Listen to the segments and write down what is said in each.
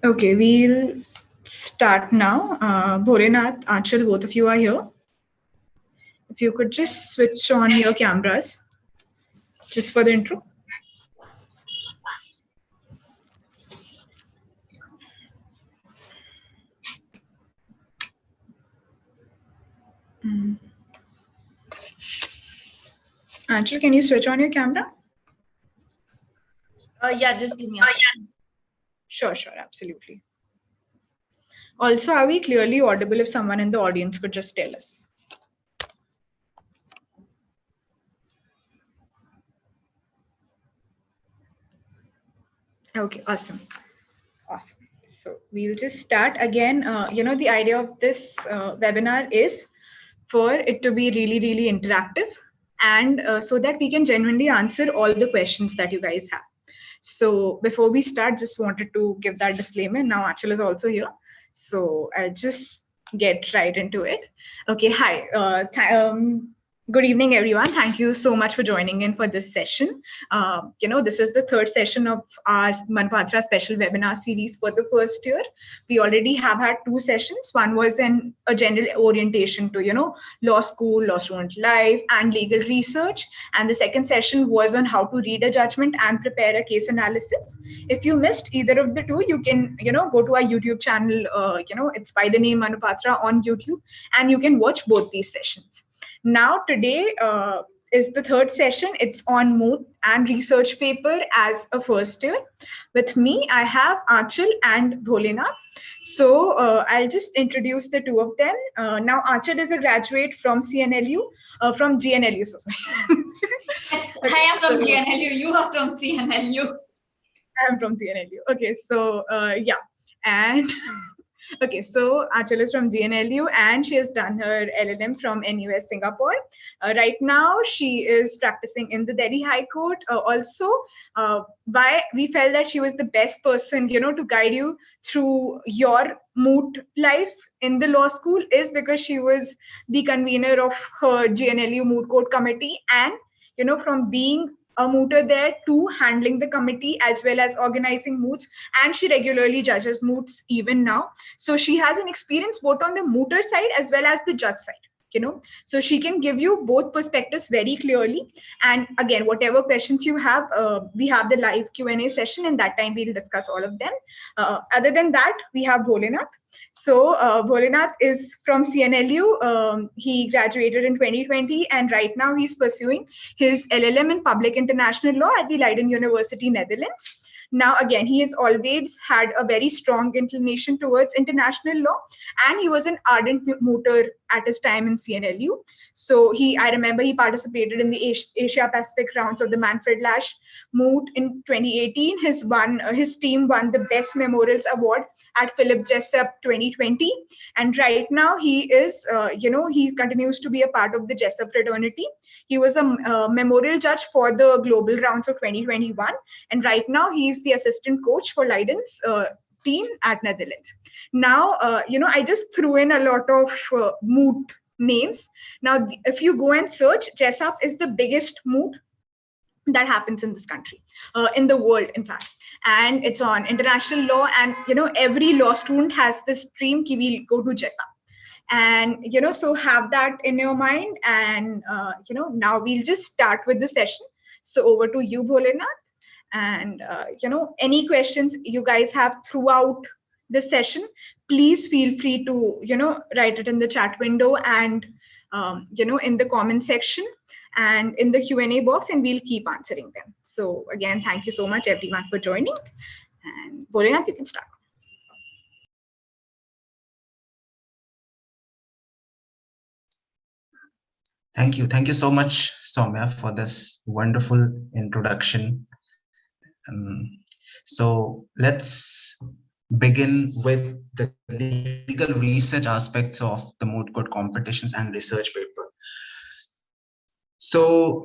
Okay, we'll start now. Bholenath, Anshul, both of you are here. If you could just switch on your cameras just for the intro. Mm. Anshul, can you switch on your camera? Yeah, just give me a second. Sure, absolutely. Also, are we clearly audible if someone in the audience could just tell us? Okay, awesome. So we'll just start again. The idea of this webinar is for it to be really, really interactive and so that we can genuinely answer all the questions that you guys have. So before we start, just wanted to give that disclaimer. Now Achal is also here. So I'll just get right into it. Okay, hi. Good evening, everyone. Thank you so much for joining in for this session. This is the third session of our Manpatra special webinar series for the first year. We already have had two sessions. One was a general orientation to, law school, law student life, and legal research. And the second session was on how to read a judgment and prepare a case analysis. If you missed either of the two, you can, go to our YouTube channel. It's by the name Manupatra on YouTube, and you can watch both these sessions. Now, today is the third session. It's on Moot and research paper as a first year. With me, I have Achal and Bholenath. So I'll just introduce the two of them. Now, Achal is a graduate from from GNLU. So sorry. Yes, I am from GNLU. You are from CNLU. I'm from CNLU. Okay, so yeah, and okay, so Achal is from GNLU and she has done her LLM from NUS Singapore. Right now, she is practicing in the Delhi High Court. Also, why we felt that she was the best person, to guide you through your moot life in the law school is because she was the convener of her GNLU Moot Court Committee, and from being a mooter there to handling the committee as well as organizing moots, and she regularly judges moots even now. So she has an experience both on the mooter side as well as the judge side, so she can give you both perspectives very clearly. And again, whatever questions you have, we have the live Q&A session, and that time we'll discuss all of them. Other than that, we have Bholenath. So Bholenath is from CNLU. He graduated in 2020, and right now he's pursuing his LLM in Public International Law at the Leiden University, Netherlands. Now, again, he has always had a very strong inclination towards international law, and he was an ardent mooter at his time in CNLU. So I remember he participated in the Asia Pacific rounds of the Manfred Lash Moot in 2018. His team won the Best Memorials Award at Philip Jessup 2020, and right now he is, he continues to be a part of the Jessup fraternity. He was a memorial judge for the global rounds of 2021, and right now he's the assistant coach for Leiden's team at Netherlands. Now, I just threw in a lot of moot names. Now, if you go and search, Jessup is the biggest moot that happens in this country, in the world, in fact. And it's on international law, and every law student has this dream ki we'll go to Jessup. And so have that in your mind. And now we'll just start with the session. So over to you, Bholenath. And any questions you guys have throughout the session, please feel free to write it in the chat window and in the comment section and in the Q&A box, and we'll keep answering them. So again, thank you so much everyone for joining. And Bholenath, you can start. Thank you so much, Soumya, for this wonderful introduction. So let's begin with the legal research aspects of the moot court competitions and research paper. So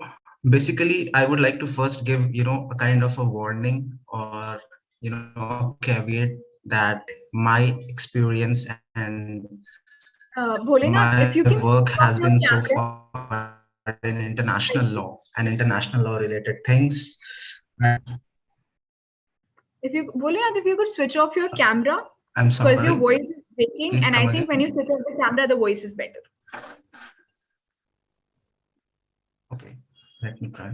basically, I would like to first give, a kind of a warning or, a caveat that my experience and Bholenath, if you can my work has been so far in international law and international law related things. Bholenath, if you could switch off your camera, I'm sorry. because your voice is breaking, Please and come I think when again. you switch off the camera, the voice is better. Okay, let me try.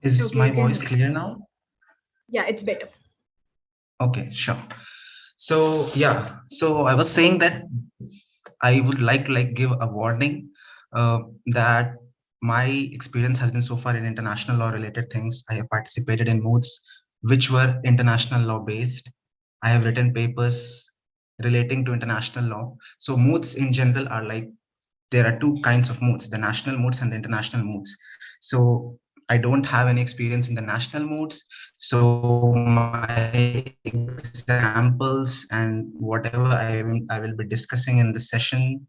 Is Okay, my you can. voice clear now? Yeah, it's better. Okay, sure. So yeah, so I was saying that I would like to give a warning that my experience has been so far in international law related things. I have participated in moots which were international law based. I have written papers relating to international law. So moots in general are there are two kinds of moots, the national moots and the international moots. So I don't have any experience in the national moots. So my examples and whatever I will be discussing in the session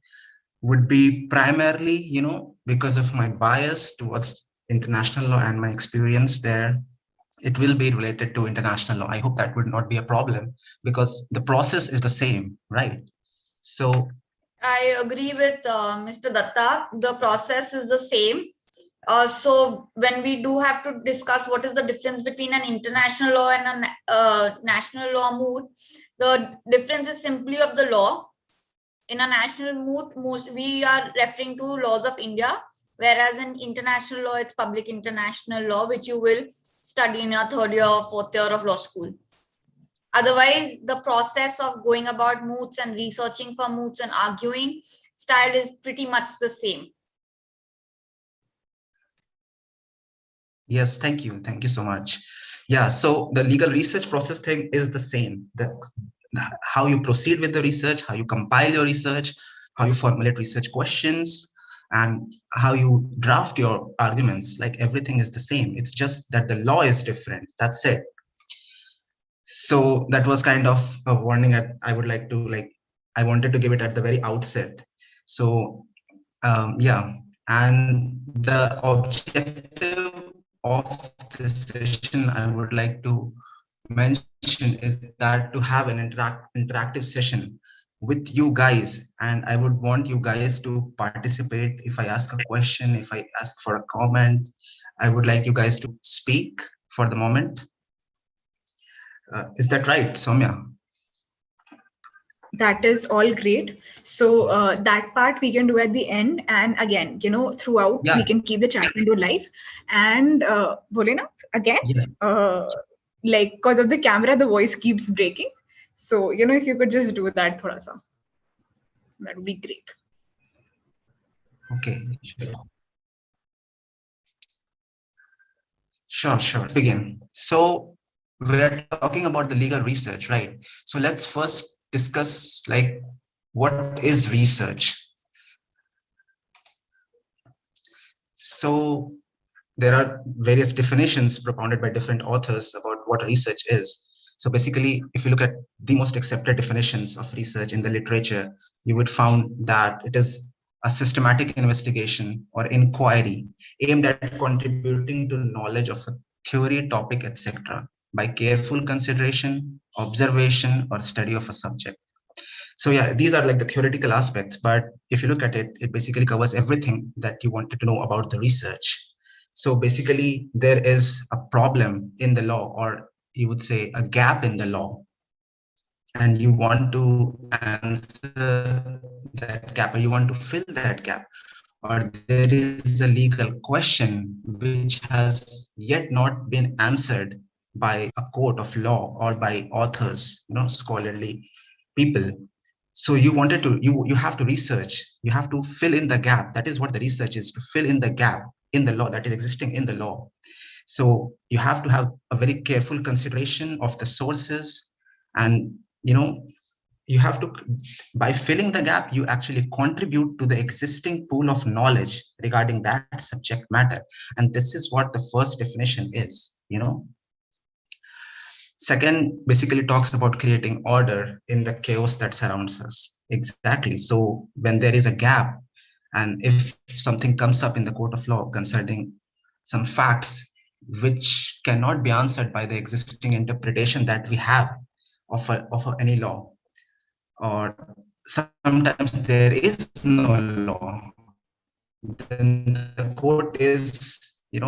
would be primarily, because of my bias towards international law and my experience there, it will be related to international law. I hope that would not be a problem because the process is the same, right? So I agree with Mr. Datta. The process is the same. So when we do have to discuss what is the difference between an international law and a national law moot, the difference is simply of the law. In a national moot, we are referring to laws of India, whereas in international law, it's public international law, which you will study in your third year or fourth year of law school. Otherwise, the process of going about moots and researching for moots and arguing style is pretty much the same. yes, thank you. Thank you so much. Yeah, so the legal research process thing is the same. How you proceed with the research, how you compile your research, how you formulate research questions, and how you draft your arguments, like everything is the same. It's just that the law is different. That's it. So that was kind of a warning I would like to I wanted to give it at the very outset. So yeah, and the objective of this session I would like to mention is that to have an interactive session with you guys, and I would want you guys to participate. If I ask a question, if I ask for a comment, I would like you guys to speak for the moment. Is that right, Soumya? That is all great. So that part we can do at the end, and again, throughout Yeah. we can keep the chat window live. And Bholenath, again, Yes. because of the camera, the voice keeps breaking. So if you could just do that, thoda sa, that would be great. Okay. Sure. Begin. So we're talking about the legal research, right? So let's first discuss what is research. So there are various definitions propounded by different authors about what research is. So basically, if you look at the most accepted definitions of research in the literature, you would find that it is a systematic investigation or inquiry aimed at contributing to knowledge of a theory, topic, etc. by careful consideration, observation, or study of a subject. So yeah, these are the theoretical aspects, but if you look at it, it basically covers everything that you wanted to know about the research. So basically, there is a problem in the law, or you would say a gap in the law, and you want to answer that gap, or you want to fill that gap, or there is a legal question which has yet not been answered by a court of law or by authors, scholarly people. So you wanted to you have to research, you have to fill in the gap. That is what the research is, to fill in the gap in the law that is existing in the law. So you have to have a very careful consideration of the sources, and you have to, by filling the gap, you actually contribute to the existing pool of knowledge regarding that subject matter. And this is what the first definition is. Second basically talks about creating order in the chaos that surrounds us. Exactly. So when there is a gap, and if something comes up in the court of law concerning some facts which cannot be answered by the existing interpretation that we have of any law, or sometimes there is no law, then the court is, it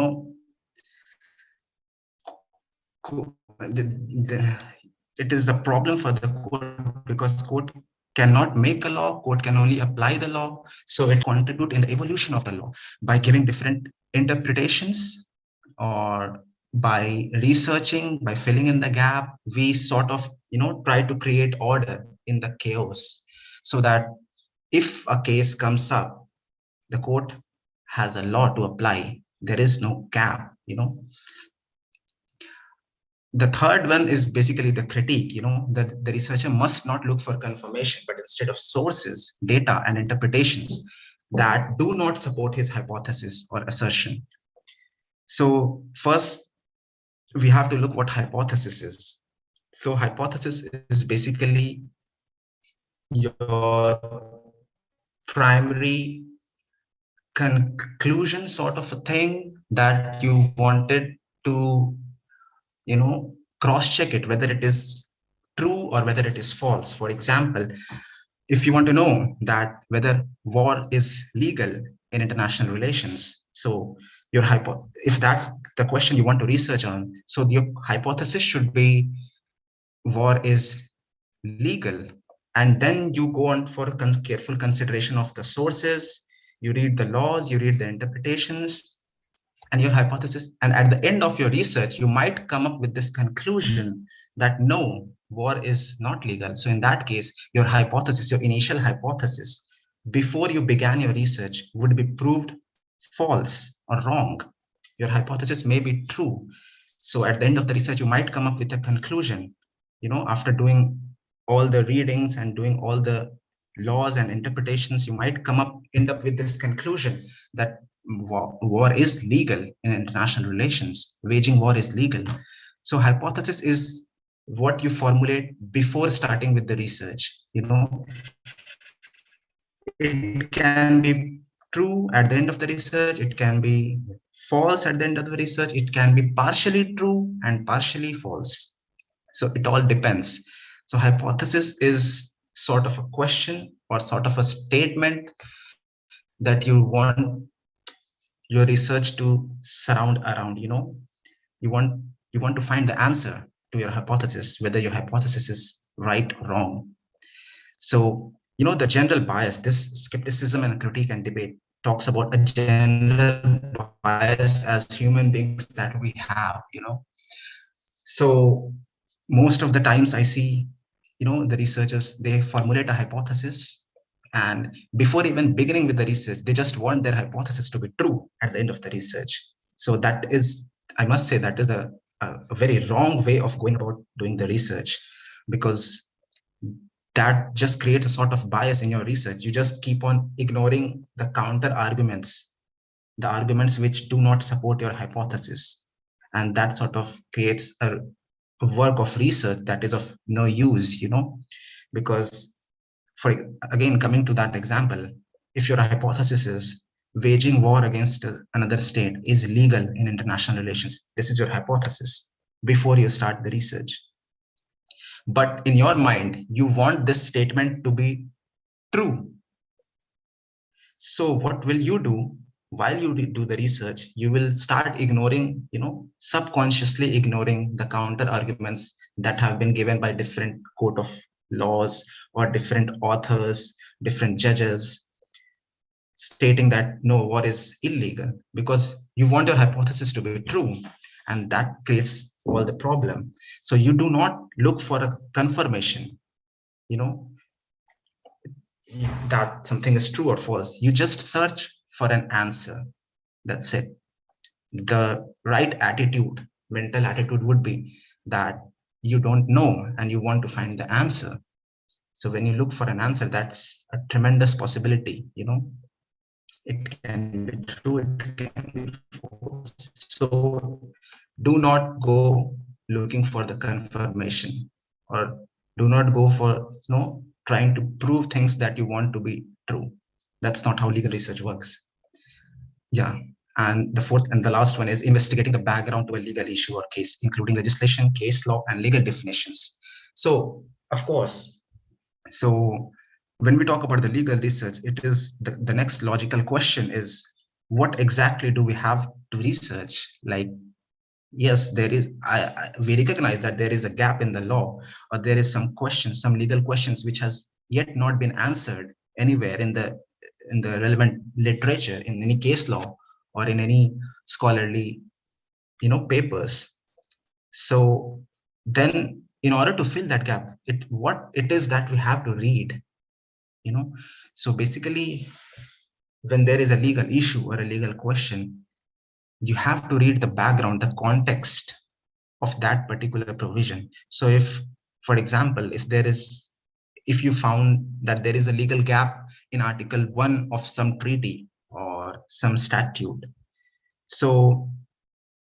is a problem for the court, because court cannot make a law, court can only apply the law. So it contribute in the evolution of the law by giving different interpretations, or by researching, by filling in the gap. We sort of, try to create order in the chaos, so that if a case comes up, the court has a law to apply. There is no gap. The third one is basically the critique, that the researcher must not look for confirmation, but instead of sources, data, and interpretations that do not support his hypothesis or assertion. So first, we have to look what hypothesis is. So hypothesis is basically your primary conclusion, sort of a thing that you wanted to, cross check it, whether it is true or whether it is false. For example, if you want to know that whether war is legal in international relations, so if that's the question you want to research on, so your hypothesis should be war is legal, and then you go on for careful consideration of the sources, you read the laws, you read the interpretations, and your hypothesis, and at the end of your research you might come up with this conclusion that no, war is not legal. So in that case, your hypothesis, your initial hypothesis before you began your research, would be proved false or wrong. Your hypothesis may be true. So at the end of the research, you might come up with a conclusion, after doing all the readings and doing all the laws and interpretations, you might end up with this conclusion that war is legal in international relations. Waging war is legal. So hypothesis is what you formulate before starting with the research. It can be true at the end of the research, it can be false at the end of the research, it can be partially true and partially false. So it all depends. So hypothesis is sort of a question or sort of a statement that you want your research to surround around. You want to find the answer to your hypothesis, whether your hypothesis is right or wrong. So the general bias, this skepticism and critique and debate talks about a general bias as human beings that we have. So most of the times I see, the researchers, they formulate a hypothesis, and before even beginning with the research, they just want their hypothesis to be true at the end of the research. So that is, I must say, that is a very wrong way of going about doing the research, because that just creates a sort of bias in your research. You just keep on ignoring the counter arguments, the arguments which do not support your hypothesis. And that sort of creates a work of research that is of no use, because again, coming to that example, if your hypothesis is waging war against another state is legal in international relations, this is your hypothesis before you start the research. But in your mind, you want this statement to be true. So what will you do? While you do the research, you will start ignoring, subconsciously ignoring the counter arguments that have been given by different court of laws or different authors, different judges, stating that no, war is illegal, because you want your hypothesis to be true, and that creates all the problem. So you do not look for a confirmation, that something is true or false. You just search for an answer. That's it. The right attitude, mental attitude would be that you don't know and you want to find the answer. So when you look for an answer, that's a tremendous possibility. It can be true, it can be false. So do not go looking for the confirmation, or do not go for trying to prove things that you want to be true. That's not how legal research works. Yeah. And the fourth and the last one is investigating the background to a legal issue or case, including legislation, case law, and legal definitions. So, of course, So when we talk about the legal research, it is the next logical question is, what exactly do we have to research? Like, yes, there is, we recognize that there is a gap in the law, or there is some questions, some legal questions which has yet not been answered anywhere in the relevant literature, in any case law or in any scholarly, papers. So then in order to fill that gap, what it is that we have to read, so basically, when there is a legal issue or a legal question, you have to read the background, the context of that particular provision. So if, for example, if you found that there is a legal gap in Article 1 of some treaty or some statute, so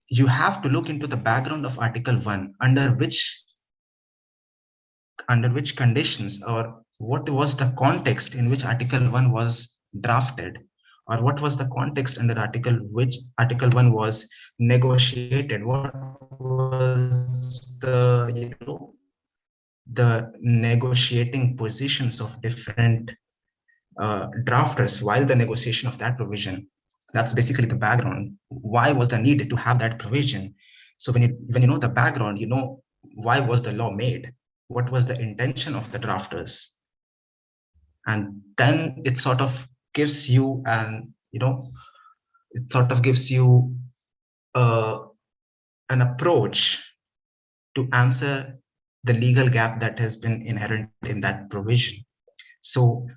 you have to look into the background of Article 1, under which conditions, or what was the context in which Article 1 was drafted, or what was the context under which Article 1 was negotiated, what was the negotiating positions of different drafters while the negotiation of that provision. That's basically the background. Why was the need to have that provision? So when you know the background, you know why was the law made, what was the intention of the drafters, and then it sort of gives you uh, an approach to answer the legal gap that has been inherent in that provision. So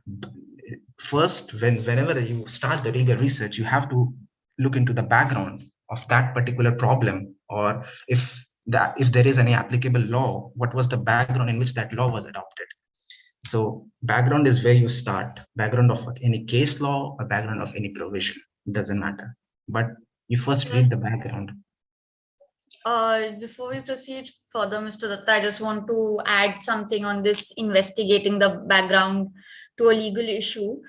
first, whenever you start the legal research, you have to look into the background of that particular problem, or if there is any applicable law, what was the background in which that law was adopted. So background is where you start. Background of any case law or background of any provision, it doesn't matter. But you first read the background. Before we proceed further, Mr. Datta, I just want to add something on this investigating the background to a legal issue.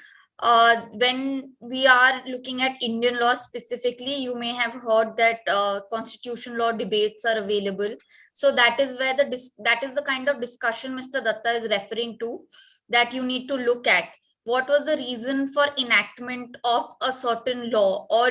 When we are looking at Indian law specifically, you may have heard that constitution law debates are available. So that is where that is the kind of discussion Mr. Datta is referring to, that you need to look at. What was the reason for enactment of a certain law, or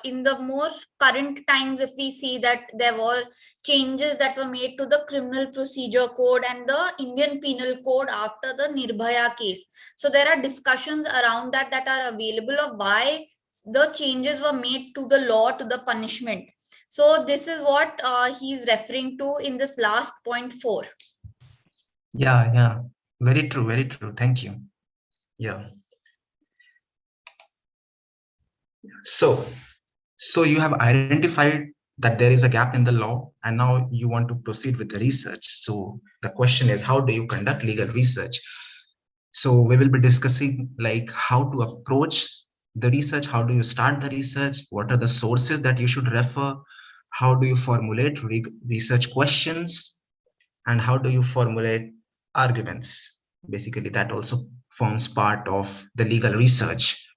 in the more current times, if we see that there were changes that were made to the criminal procedure code and the Indian penal code after the Nirbhaya case. So there are discussions around that are available of why the changes were made to the law, to the punishment. So this is what he's referring to in this last point 4. Yeah, very true, thank you. Yeah. So you have identified that there is a gap in the law, and now you want to proceed with the research. So the question is, how do you conduct legal research? So we will be discussing like how to approach the research, how do you start the research, what are the sources that you should refer, how do you formulate research questions, and how do you formulate arguments. Basically, that also forms part of the legal research.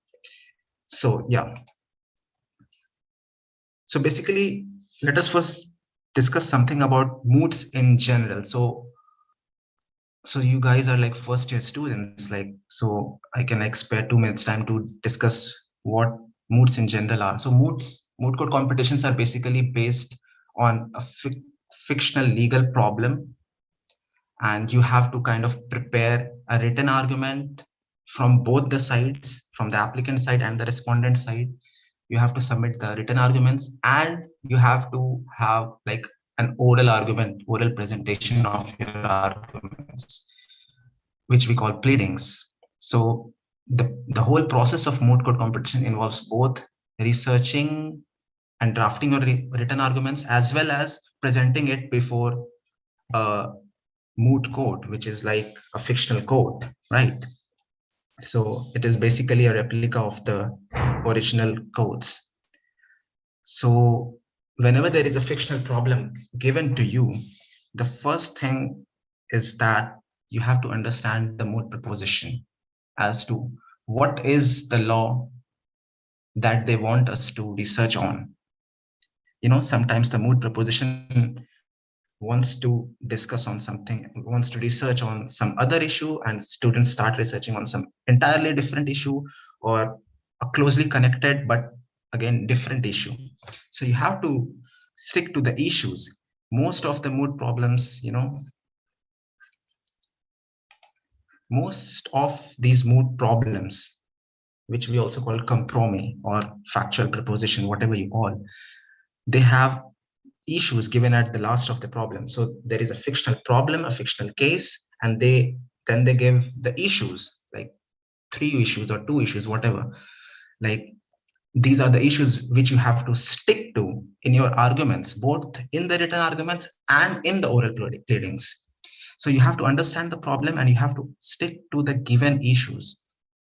So yeah. So basically, let us first discuss something about moots in general. So you guys are like first year students, like, so I can like spare 2 minutes time to discuss what moots in general are. So moot court competitions are basically based on a fictional legal problem, and you have to kind of prepare a written argument from both the sides, from the applicant side and the respondent side. You have to submit the written arguments, and you have to have like an oral presentation of your arguments, which we call pleadings. So the whole process of moot court competition involves both researching and drafting your written arguments, as well as presenting it before a moot court, which is like a fictional court, right? So it is basically a replica of the original courts. So whenever there is a fictional problem given to you, the first thing is that you have to understand the moot proposition as to what is the law that they want us to research on. Sometimes the moot proposition wants to discuss on something, wants to research on some other issue, and students start researching on some entirely different issue, or a closely connected but again different issue. So you have to stick to the issues. Most of the mood problems, most of these mood problems, which we also call compromise or factual proposition, whatever you call, they have issues given at the last of the problem. So there is a fictional problem, a fictional case, and then they give the issues, like 3 issues or 2 issues, whatever. Like these are the issues which you have to stick to in your arguments, both in the written arguments and in the oral pleadings. So you have to understand the problem and you have to stick to the given issues.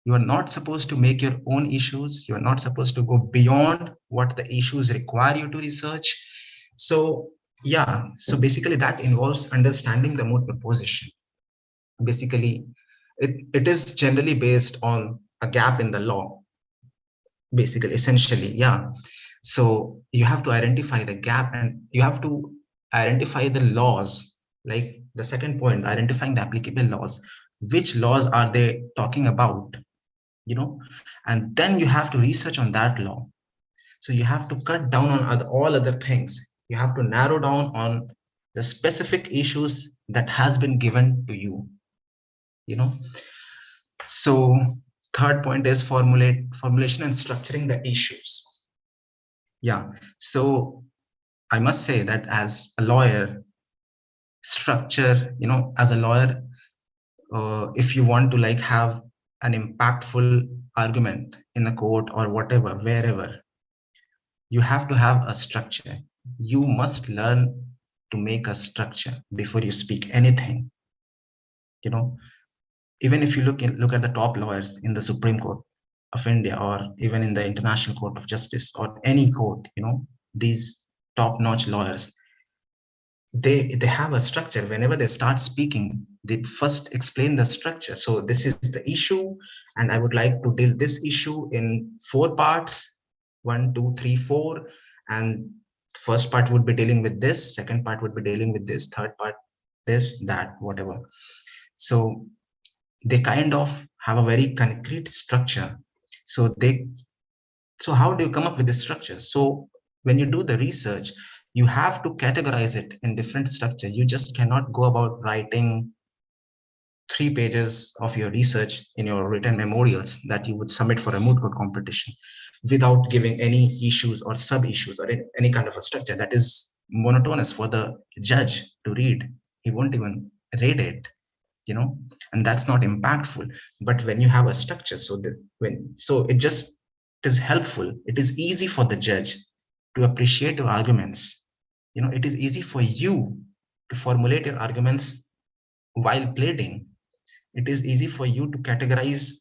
You are not supposed to make your own issues. You are not supposed to go beyond what the issues require you to research. So yeah, so basically that involves understanding the moot proposition. Basically, it is generally based on a gap in the law, basically, essentially, yeah. So you have to identify the gap and you have to identify the laws, like the second point, identifying the applicable laws. Which laws are they talking about? And then you have to research on that law. So you have to cut down on all other things. You have to narrow down on the specific issues that has been given to you. So third point is formulation and structuring the issues. Yeah. So I must say that as a lawyer, structure, as a lawyer, if you want to like have an impactful argument in the court or whatever, wherever, you have to have a structure. You must learn to make a structure before you speak anything. Even if you look at the top lawyers in the Supreme Court of India, or even in the International Court of Justice, or any court, these top-notch lawyers, they have a structure. Whenever they start speaking, they first explain the structure. So this is the issue, and I would like to deal this issue in 4 parts, 1, 2, 3, 4, and first part would be dealing with this, second part would be dealing with this, third part this, that, whatever. So they kind of have a very concrete structure. So how do you come up with the structure? So when you do the research, you have to categorize it in different structure. You just cannot go about writing 3 pages of your research in your written memorials that you would submit for a moot court competition without giving any issues or sub issues or any kind of a structure. That is monotonous for the judge to read. He won't even read it, and that's not impactful. But when you have a structure, so it is helpful. It is easy for the judge to appreciate your arguments. It is easy for you to formulate your arguments while pleading. It is easy for you to categorize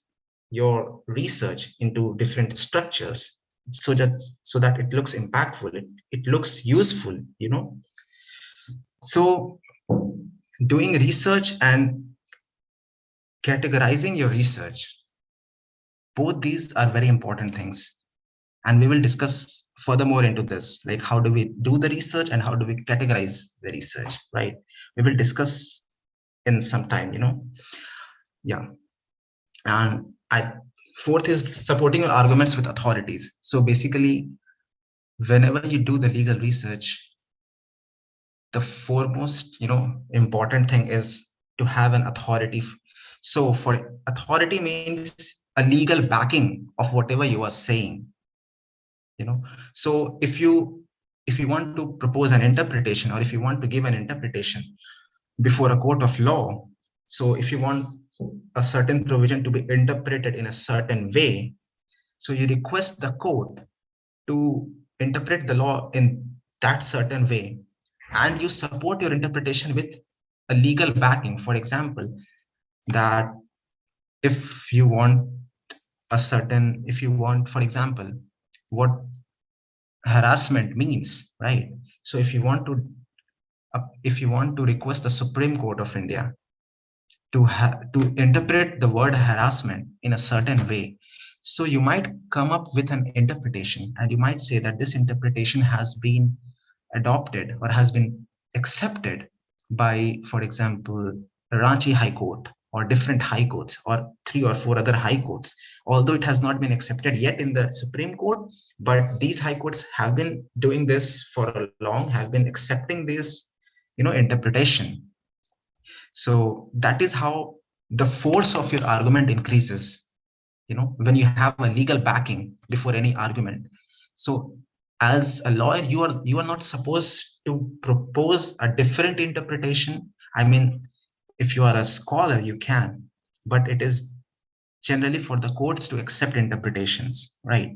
your research into different structures so that it looks impactful, it looks useful. So doing research and categorizing your research, both these are very important things, and we will discuss furthermore into this, like how do we do the research and how do we categorize the research, right? We will discuss in some time. Yeah. And fourth is supporting your arguments with authorities. So basically, whenever you do the legal research, the foremost important thing is to have an authority. So for authority means a legal backing of whatever you are saying. So if you want to propose an interpretation, or if you want to give an interpretation before a court of law, so if you want a certain provision to be interpreted in a certain way, so you request the court to interpret the law in that certain way, and you support your interpretation with a legal backing. For example, that if you want, for example, what harassment means, right? So if you want to request the Supreme Court of India to interpret the word harassment in a certain way, so you might come up with an interpretation, and you might say that this interpretation has been adopted or has been accepted by, for example, Ranchi High Court or different high courts or 3 or 4 other high courts, although it has not been accepted yet in the Supreme Court, but these high courts have been doing this for a long, have been accepting this, interpretation. So that is how the force of your argument increases, when you have a legal backing before any argument. So as a lawyer, you are not supposed to propose a different interpretation. I mean, if you are a scholar, you can, but it is generally for the courts to accept interpretations, right?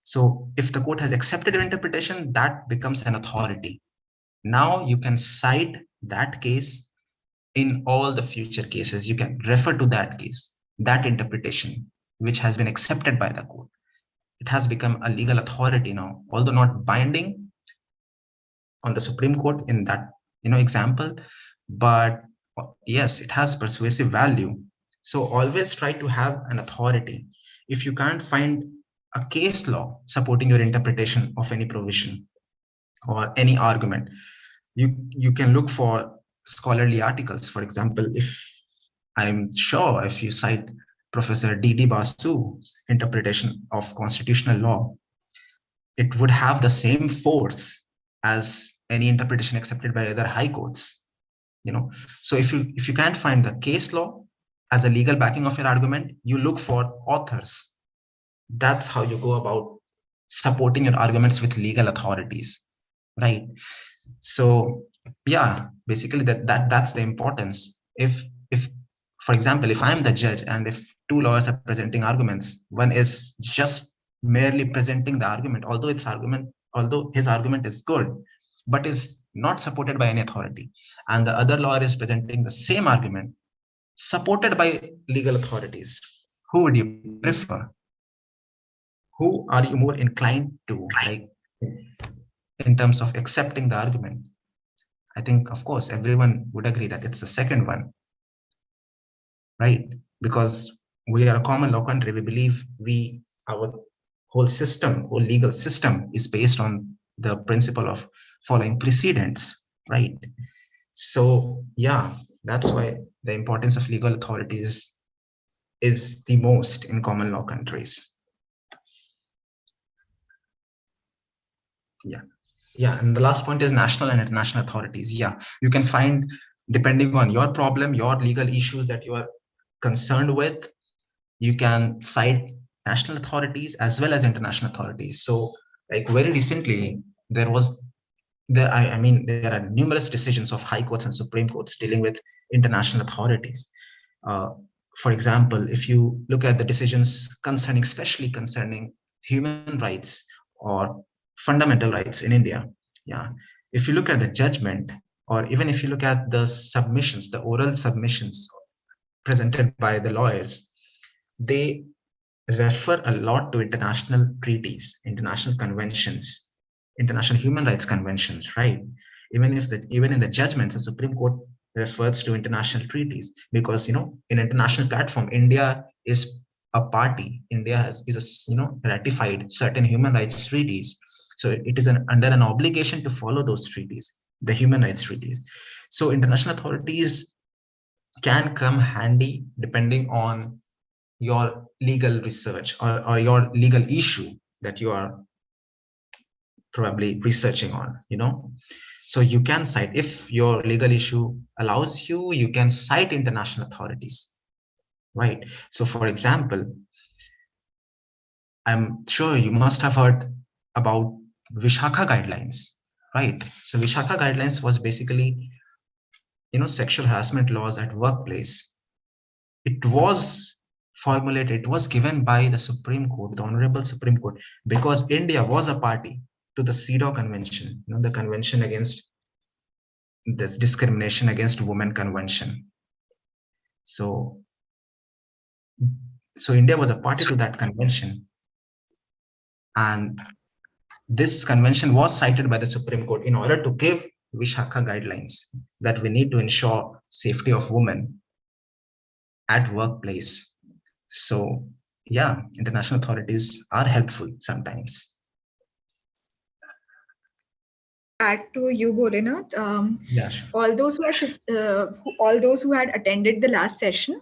So if the court has accepted your interpretation, that becomes an authority. Now you can cite that case in all the future cases. You can refer to that case, that interpretation, which has been accepted by the court. It has become a legal authority now, although not binding on the Supreme Court in that example, but yes, it has persuasive value. So always try to have an authority. If you can't find a case law supporting your interpretation of any provision or any argument, you can look for scholarly articles. For example, if I'm sure if you cite Professor D.D. Basu's interpretation of constitutional law, it would have the same force as any interpretation accepted by other high courts. So if you can't find the case law as a legal backing of your argument, you look for authors. That's how you go about supporting your arguments with legal authorities, right? So yeah, basically that's the importance. If for example, if I'm the judge and if 2 lawyers are presenting arguments, one is just merely presenting the argument, although his argument is good, but is not supported by any authority, and the other lawyer is presenting the same argument supported by legal authorities, who would you prefer? Who are you more inclined to, like, in terms of accepting the argument? I think, of course, everyone would agree that it's the second one, right? Because we are a common law country. We believe our whole legal system is based on the principle of following precedents, right? So yeah, that's why the importance of legal authorities is the most in common law countries. Yeah, and the last point is national and international authorities. Yeah, you can find, depending on your problem, your legal issues that you are concerned with, you can cite national authorities as well as international authorities. So like very recently, there are numerous decisions of high courts and Supreme Courts dealing with international authorities. Uh, for example, if you look at the decisions especially concerning human rights or fundamental rights in India, yeah, if you look at the judgment, or even if you look at the submissions, the oral submissions presented by the lawyers, they refer a lot to international treaties, international conventions, international human rights conventions, right? Even in the judgments, the Supreme Court refers to international treaties, because in international platform, India is a party. India is ratified certain human rights treaties, so it is under an obligation to follow those treaties, the human rights treaties. So international authorities can come handy depending on your legal research, or your legal issue that you are probably researching on. So you can cite, if your legal issue allows you, you can cite international authorities, right? So for example, I'm sure you must have heard about Vishakha guidelines, right? So Vishakha guidelines was basically sexual harassment laws at workplace. It was formulated, it was given by the Supreme Court, the Honorable Supreme Court, because India was a party to the CEDAW Convention, the Convention Against this Discrimination Against Women Convention. So India was a party to that convention, and this convention was cited by the Supreme Court in order to give Vishakha guidelines that we need to ensure safety of women at workplace. So yeah, international authorities are helpful sometimes. add to you, Bholenath. Yeah, sure. All those who had attended the last session,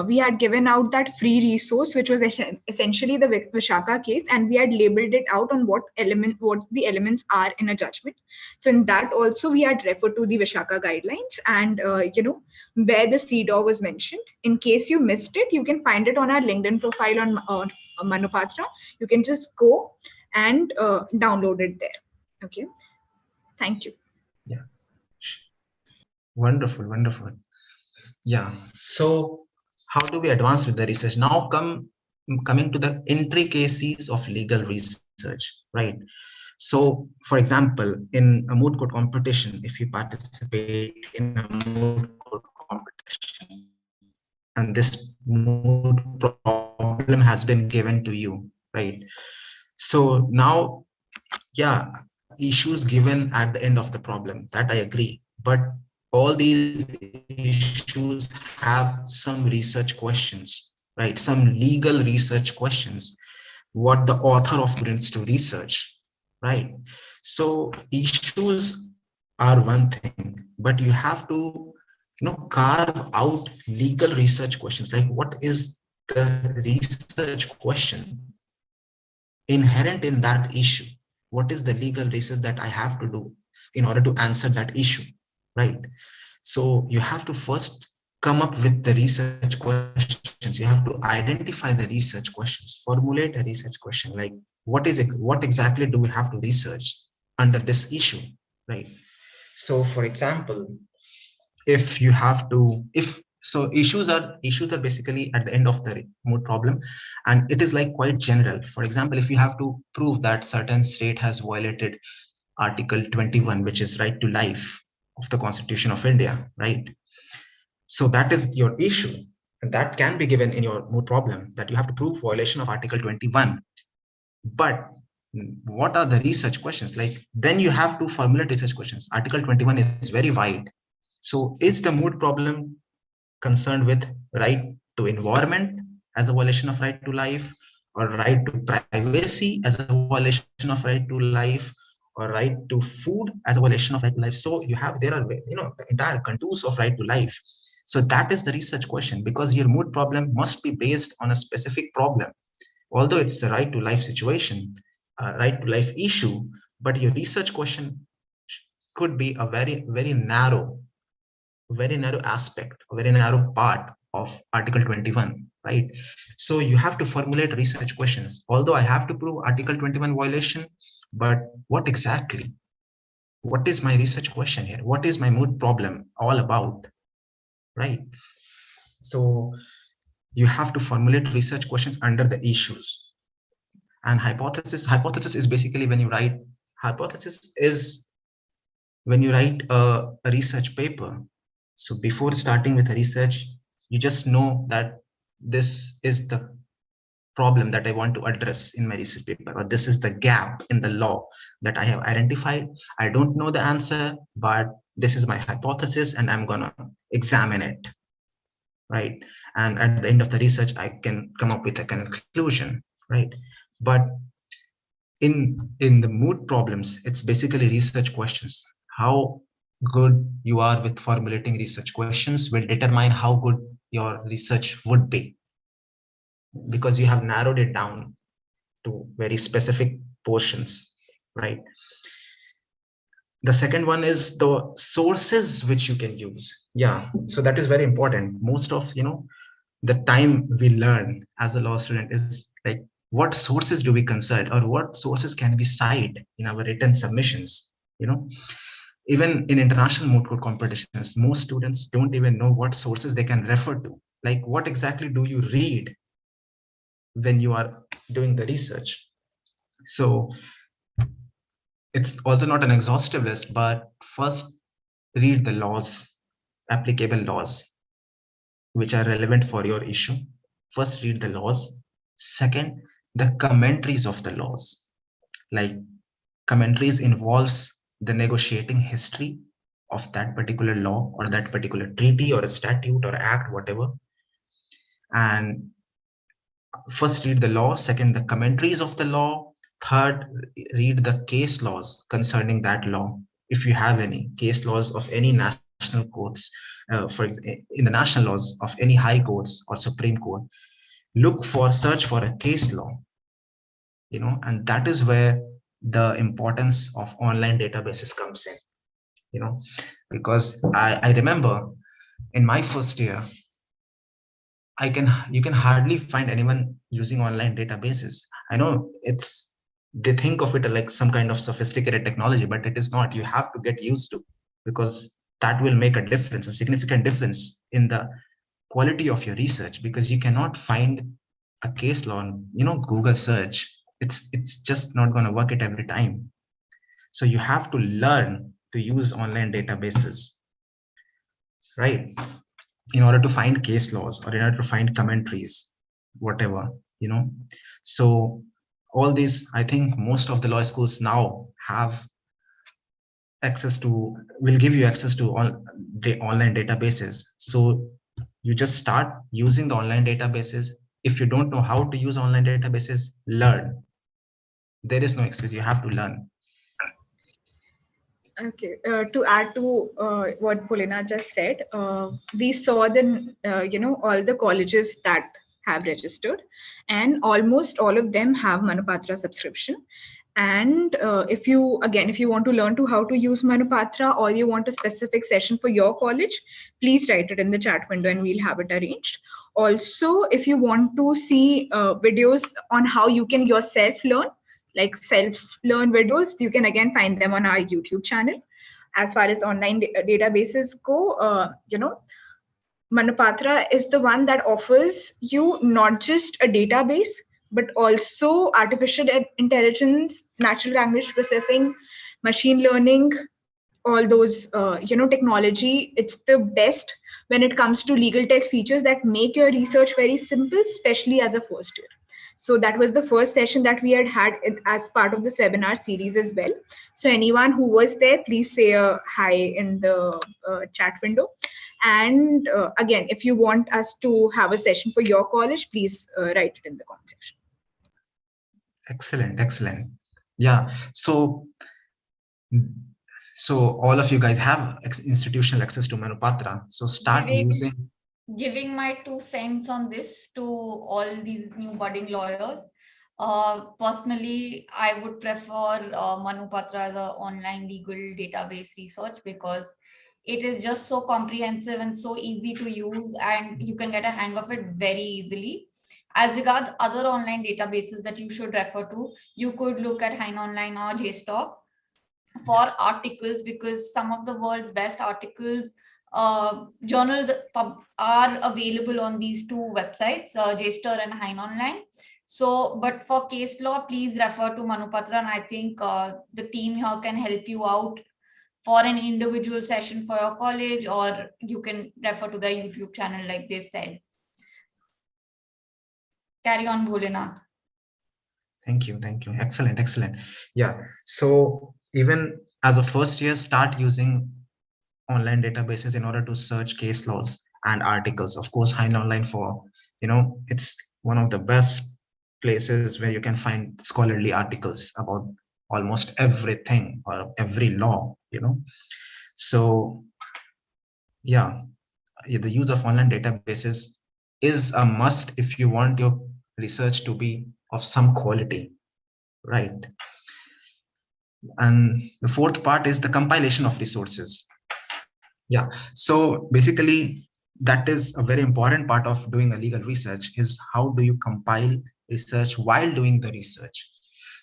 we had given out that free resource, which was essentially the Vishaka case, and we had labeled it out on what the elements are in a judgment. So in that also we had referred to the Vishaka guidelines and where the CEDAW was mentioned. In case you missed it, you can find it on our LinkedIn profile on Manupatra. You can just go and download it there. Okay. Thank you. Yeah. Wonderful, wonderful. Yeah. So how do we advance with the research? Now coming to the intricacies of legal research, right? So for example, in a moot court competition, if you participate in a moot court competition and this moot problem has been given to you, right? So now, yeah, issues given at the end of the problem, that I agree. But all these issues have some research questions, right? Some legal research questions, what the author of needs to research, right? So issues are one thing, but you have to, carve out legal research questions. Like, what is the research question inherent in that issue? What is the legal research that I have to do in order to answer that issue, right? So you have to first come up with the research questions. You have to identify the research questions, formulate a research question, like what exactly do we have to research under this issue, right? So for example, if you have to, if so issues are basically at the end of the moot problem, and it is like quite general. For example, if you have to prove that certain state has violated article 21, which is right to life of the Constitution of India, right? So that is your issue, and that can be given in your moot problem, that you have to prove violation of article 21. But what are the research questions? Like, then you have to formulate research questions. Article 21 is very wide. So is the moot problem concerned with right to environment as a violation of right to life, or right to privacy as a violation of right to life, or right to food as a violation of right to life? So there are the entire contours of right to life. So that is the research question, because your moot problem must be based on a specific problem. Although it's a right to life situation, a right to life issue, but your research question could be a very, very narrow aspect, a very narrow part of Article 21, right? So you have to formulate research questions. Although I have to prove Article 21 violation, but what exactly? What is my research question here? What is my moot problem all about, right? So you have to formulate research questions under the issues. And hypothesis is basically when you write, hypothesis is when you write a research paper. So before starting with a research, you just know that this is the problem that I want to address in my research paper, or this is the gap in the law that I have identified. I don't know the answer, but this is my hypothesis and I'm gonna examine it, right? And at the end of the research, I can come up with a conclusion, right? But in the moot problems, it's basically research questions. How good you are with formulating research questions will determine how good your research would be, because you have narrowed it down to very specific portions, right? The second one is the sources which you can use. Yeah, so that is very important. Most of the time we learn as a law student is like, what sources do we consult, or what sources can we cite in our written submissions? Even in international moot court competitions, most students don't even know what sources they can refer to. Like, what exactly do you read when you are doing the research? So it's also not an exhaustive list, but first read the laws, applicable laws, which are relevant for your issue. First, read the laws. Second, the commentaries of the laws. Like, commentaries involves the negotiating history of that particular law or that particular treaty or a statute or act, whatever. And first read the law, second the commentaries of the law, third read the case laws concerning that law, if you have any case laws of any national courts, in the national laws of any high courts or Supreme Court, search for a case law, and that is where the importance of online databases comes in, because I remember in my first year, you can hardly find anyone using online databases. I know they think of it like some kind of sophisticated technology, but it is not. You have to get used to, because that will make a significant difference in the quality of your research, because you cannot find a case law on, Google search. It's just not going to work it every time. So you have to learn to use online databases, right? In order to find case laws or in order to find commentaries, whatever, So all these, I think most of the law schools now have will give you access to all the online databases. So you just start using the online databases. If you don't know how to use online databases, learn. There is no excuse. You have to learn. Okay, to add to what Polina just said, we saw all the colleges that have registered, and almost all of them have Manupatra subscription. And if you want to learn how to use Manupatra, or you want a specific session for your college, please write it in the chat window and we'll have it arranged. Also, if you want to see videos on how you can yourself learn, like self-learn videos, you can again find them on our YouTube channel. As far as online databases go, Manupatra is the one that offers you not just a database, but also artificial intelligence, natural language processing, machine learning, all those, technology. It's the best when it comes to legal tech features that make your research very simple, especially as a first year. So that was the first session that we had as part of this webinar series as well. So anyone who was there, please say a hi in the chat window. And again, if you want us to have a session for your college, please write it in the comment section. Excellent. Yeah. So all of you guys have institutional access to Manupatra. So start giving my 2 cents on this to all these new budding lawyers. Personally, I would prefer Manupatra as an online legal database research, because it is just so comprehensive and so easy to use, and you can get a hang of it very easily. As regards other online databases that you should refer to, you could look at Hein Online or JSTOR for articles, because some of the world's best articles, journals are available on these 2 websites, JSTOR and Hein Online. So, but for case law, please refer to Manupatra, and I think the team here can help you out for an individual session for your college, or you can refer to the YouTube channel like they said. Carry on, Bholenath. Thank you. Excellent. Yeah. So even as a first year, start using online databases in order to search case laws and articles. Of course, Hein Online it's one of the best places where you can find scholarly articles about almost everything or every law, So yeah, the use of online databases is a must if you want your research to be of some quality, right? And the fourth part is the compilation of resources. Yeah, so basically that is a very important part of doing a legal research, is how do you compile research while doing the research.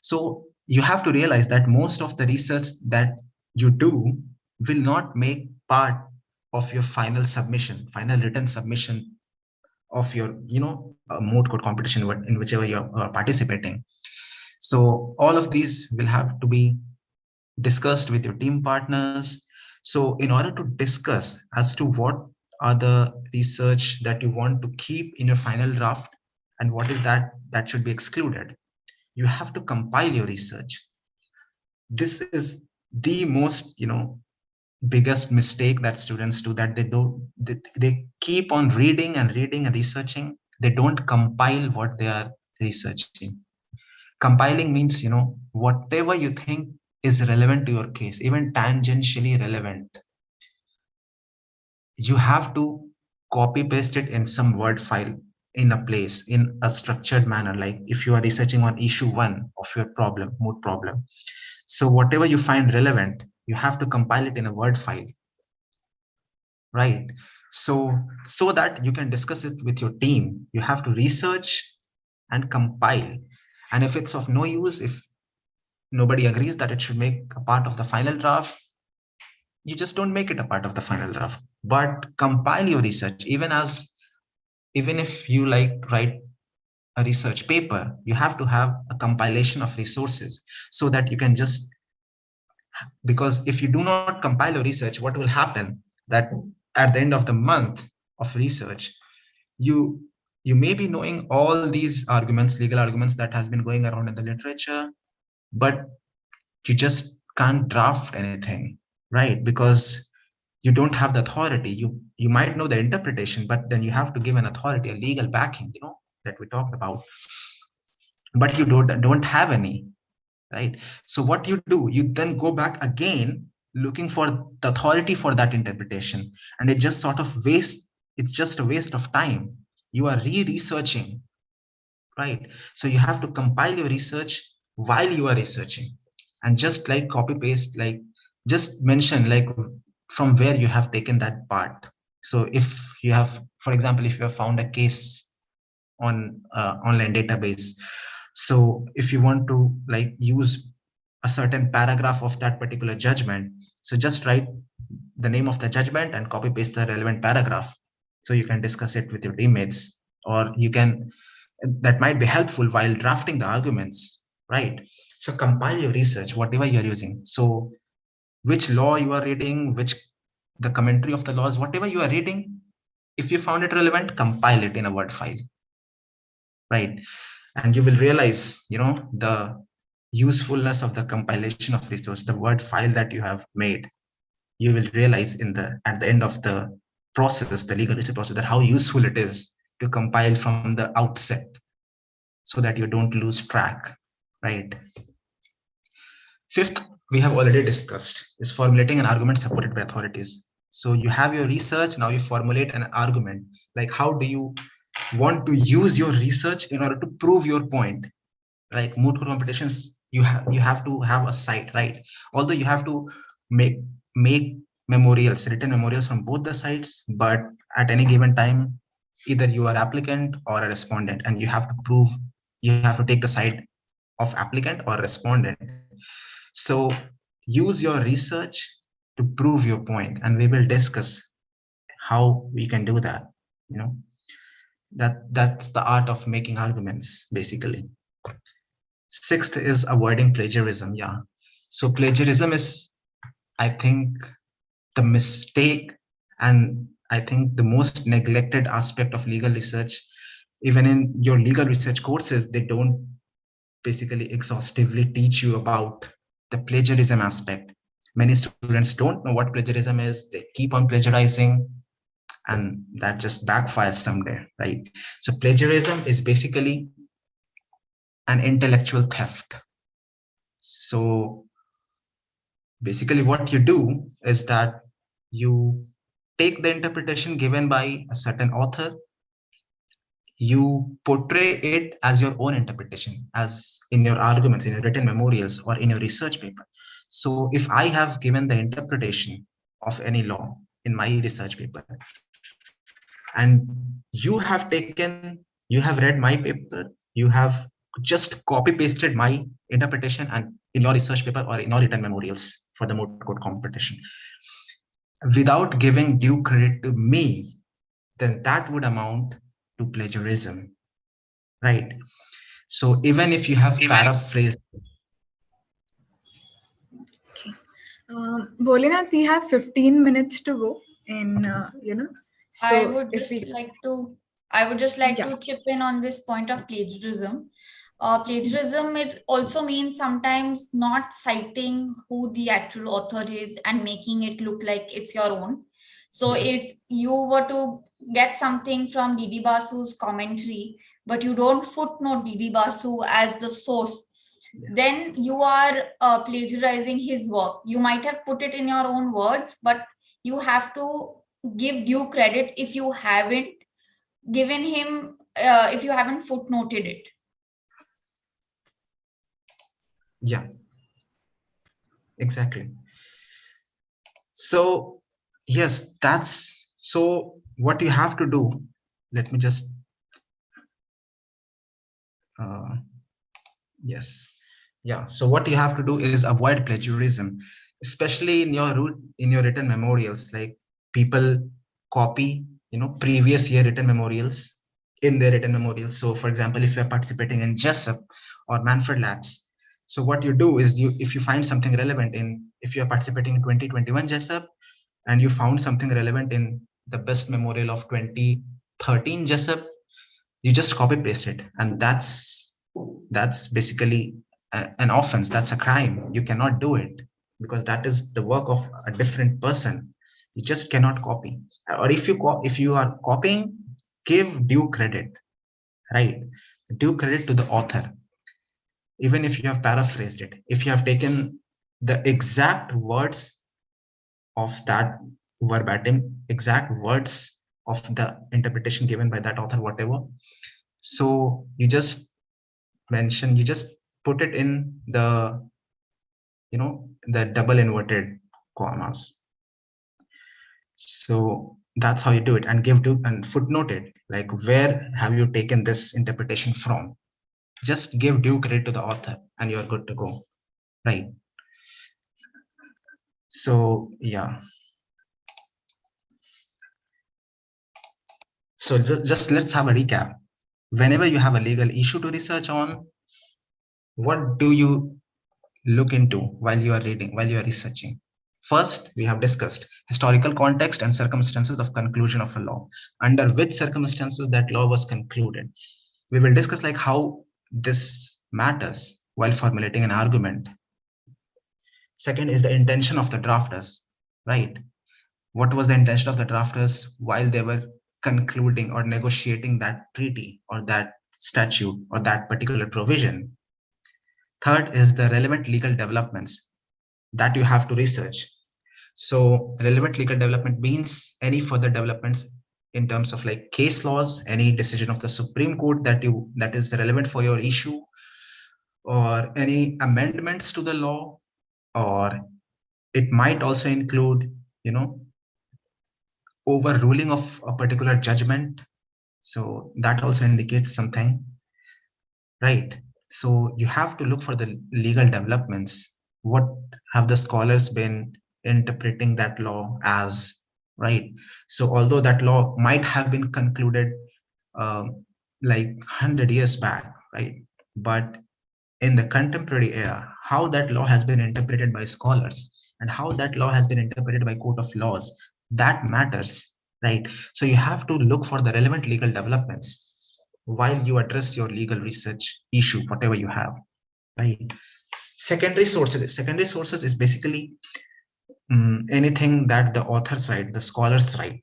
So you have to realize that most of the research that you do will not make part of your final written submission of your moot court competition in whichever you're participating. So all of these will have to be discussed with your team partners. So in order to discuss as to what are the research that you want to keep in your final draft and what is that should be excluded, you have to compile your research. This is the most biggest mistake that students do, that they keep on reading and researching. They don't compile what they are researching. Compiling means whatever you think is relevant to your case, even tangentially relevant, you have to copy paste it in some Word file in a place in a structured manner. Like if you are researching on issue 1 of your problem, Moot problem. So whatever you find relevant, you have to compile it in a Word file, right? So that you can discuss it with your team, you have to research and compile. And if it's of no use, if nobody agrees that it should make a part of the final draft, you just don't make it a part of the final draft, but compile your research. Even if you like write a research paper, you have to have a compilation of resources so that you can just, because if you do not compile your research, what will happen that at the end of the month of research, you you may be knowing all these arguments, legal arguments that has been going around in the literature, but you just can't draft anything, right? Because you don't have the authority. You might know the interpretation, but then you have to give an authority, a legal backing, that we talked about, but you don't have any, right? So what you do, you then go back again looking for the authority for that interpretation, and it just sort of it's just a waste of time. You are re-researching, right? So you have to compile your research while you are researching, and just like copy paste, like just mention like from where you have taken that part. So if you have, for example, if you have found a case on online database, so if you want to like use a certain paragraph of that particular judgment, so just write the name of the judgment and copy paste the relevant paragraph, so you can discuss it with your teammates, or you can, that might be helpful while drafting the arguments, right? So compile your research, whatever you're using. So which law you are reading, which the commentary of the laws, whatever you are reading, if you found it relevant, compile it in a Word file, right? And you will realize, the usefulness of the compilation of resource, the Word file that you have made. You will realize at the end of the process, the legal research process, that how useful it is to compile from the outset, so that you don't lose track, right? Fifth, we have already discussed, is formulating an argument supported by authorities. So you have your research, now you formulate an argument. Like how do you want to use your research in order to prove your point? Like Moot court competitions, you have to have a site, right? Although you have to make memorials, written memorials from both the sides, but at any given time, either you are applicant or a respondent, and you have to take the side of applicant or respondent. So use your research to prove your point, and we will discuss how we can do that. You know, that's the art of making arguments, basically. Sixth is avoiding plagiarism. Yeah. So plagiarism is, I think, the mistake, and I think the most neglected aspect of legal research. Even in your legal research courses, they don't basically exhaustively teach you about the plagiarism aspect. Many students don't know what plagiarism is. They keep on plagiarizing, and that just backfires someday, right? So plagiarism is basically an intellectual theft. So basically what you do is that you take the interpretation given by a certain author, you portray it as your own interpretation, as in your arguments, in your written memorials, or in your research paper. So if I have given the interpretation of any law in my research paper, and you have read my paper, you have just copy pasted my interpretation and in your research paper or in your written memorials for the Moot court competition, without giving due credit to me, then that would amount to plagiarism, right? So even if you have paraphrased. Okay. Bholinath, we have 15 minutes to go, and I so would if just we, like to I would just like yeah, to chip in on this point of plagiarism. Plagiarism, it also means sometimes not citing who the actual author is and making it look like it's your own. So if you were to get something from Didi Basu's commentary, but you don't footnote Didi Basu as the source, then you are plagiarizing his work. You might have put it in your own words, but you have to give due credit if you haven't given him, if you haven't footnoted it. Yeah, exactly. So yes, that's so what you have to do. Let me just yes, yeah. So what you have to do is avoid plagiarism, especially in your written memorials. Like people copy, previous year written memorials in their written memorials. So for example, if you're participating in Jessup or Manfred Labs, so what you do is if you find something relevant if you're participating in 2021 Jessup and you found something relevant in the best memorial of 2013 Jessup, you just copy paste it, and that's basically an offense. That's a crime. You cannot do it because that is the work of a different person. You just cannot copy. Or if you are copying, give due credit, right? Due credit to the author, even if you have paraphrased it. If you have taken the exact words of that verbatim, exact words of the interpretation given by that author, whatever, so you just put it in the double inverted commas. So that's how you do it, and and footnote it, like where have you taken this interpretation from. Just give due credit to the author and you're good to go, right? So yeah, so just let's have a recap. Whenever you have a legal issue to research on, what do you look into while you are reading, while you are researching? First, we have discussed historical context and circumstances of conclusion of a law, under which circumstances that law was concluded. We will discuss like how this matters while formulating an argument. Second is the intention of the drafters, right? What was the intention of the drafters while they were concluding or negotiating that treaty or that statute or that particular provision? Third is the relevant legal developments that you have to research. So relevant legal development means any further developments in terms of like case laws, any decision of the Supreme Court that is relevant for your issue, or any amendments to the law, or it might also include, overruling of a particular judgment. So that also indicates something, right? So you have to look for the legal developments. What have the scholars been interpreting that law as, right? So although that law might have been concluded like 100 years back, right? But in the contemporary era, how that law has been interpreted by scholars and how that law has been interpreted by court of laws, that matters, right? So you have to look for the relevant legal developments while you address your legal research issue, whatever you have, right? Secondary sources is basically anything that the authors write, the scholars write.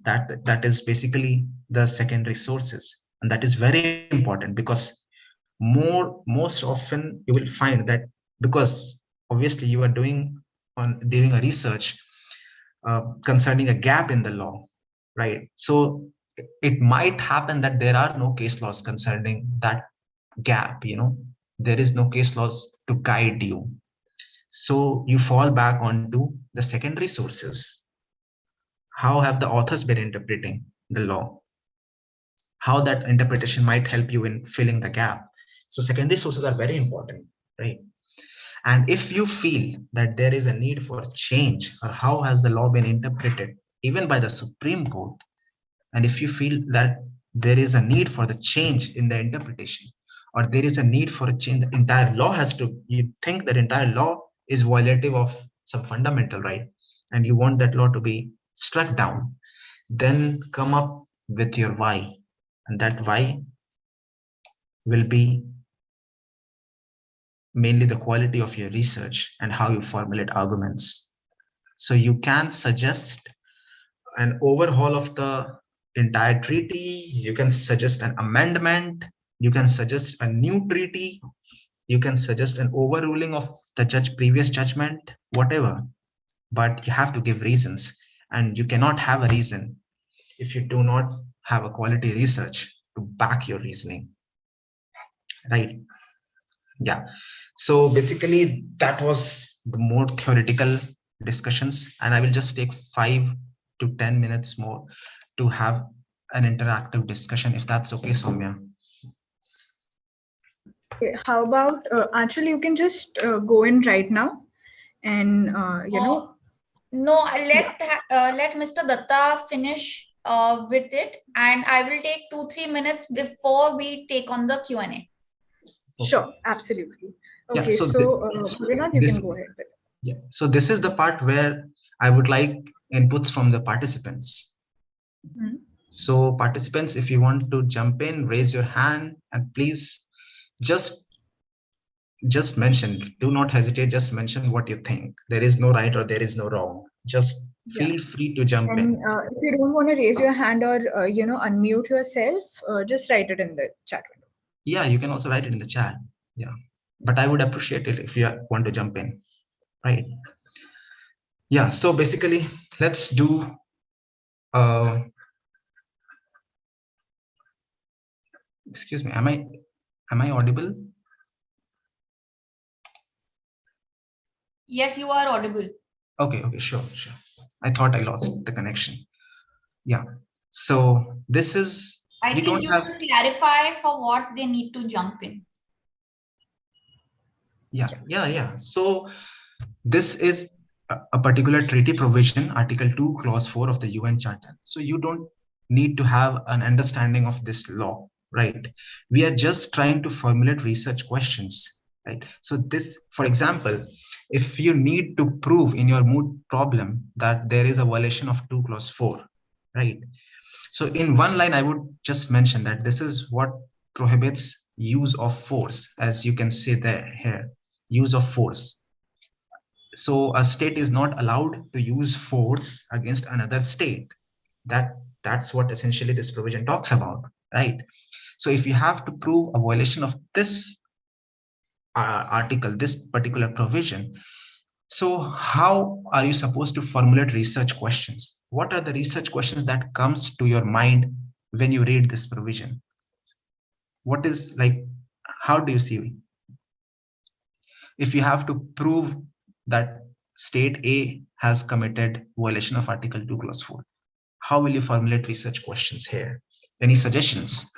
That is basically the secondary sources, and that is very important because most often you will find that, because obviously you are doing a research concerning a gap in the law, right? So it might happen that there are no case laws concerning that gap. There is no case laws to guide you, so you fall back onto the secondary sources. How have the authors been interpreting the law? How that interpretation might help you in filling the gap. So secondary sources are very important, right? And if you feel that there is a need for change, or how has the law been interpreted even by the Supreme Court, and if you feel that there is a need for the change in the interpretation, or there is a need for a change, the entire law you think that entire law is violative of some fundamental right, and you want that law to be struck down, then come up with your why. And that why will be mainly the quality of your research and how you formulate arguments. So you can suggest an overhaul of the entire treaty, you can suggest an amendment, you can suggest a new treaty, you can suggest an overruling of the previous judgment, whatever, but you have to give reasons, and you cannot have a reason if you do not have a quality research to back your reasoning, right? Yeah. So basically that was the more theoretical discussions, and I will just take 5 to 10 minutes more to have an interactive discussion, if that's okay, Soumya. Okay, how about actually you can just go in right now, and No, let Mr. Datta finish with it, and I will take 2-3 minutes before we take on the Q&A. Okay. Sure, absolutely. Yeah, Okay, so Vinod, you can go ahead with it. Yeah, so this is the part where I would like inputs from the participants. Mhm. So participants, if you want to jump in, raise your hand, and please just mention, do not hesitate, just mention what you think. There is no right or there is no wrong. Just feel free to jump in. If you don't want to raise your hand or unmute yourself, just write it in the chat window. Yeah, you can also write it in the chat. Yeah, but I would appreciate it if you want to jump in, right? Yeah, so basically let's do excuse me, am I audible? Yes, you are audible. Okay, sure. I thought I lost the connection. Yeah, so this is, I think you should clarify for what they need to jump in. Yeah. So this is a particular treaty provision, Article 2, Clause 4 of the UN Charter. So you don't need to have an understanding of this law, right? We are just trying to formulate research questions, right? So this, for example, if you need to prove in your Moot problem that there is a violation of 2 Clause 4, right? So in one line, I would just mention that this is what prohibits use of force, as you can see there here, use of force. So a state is not allowed to use force against another state. That's what essentially this provision talks about, right? So if you have to prove a violation of this article, this particular provision, so how are you supposed to formulate research questions? What are the research questions that comes to your mind when you read this provision? What is, like, how do you see? If you have to prove that state A has committed violation of Article 2, Clause 4, how will you formulate research questions here? Any suggestions?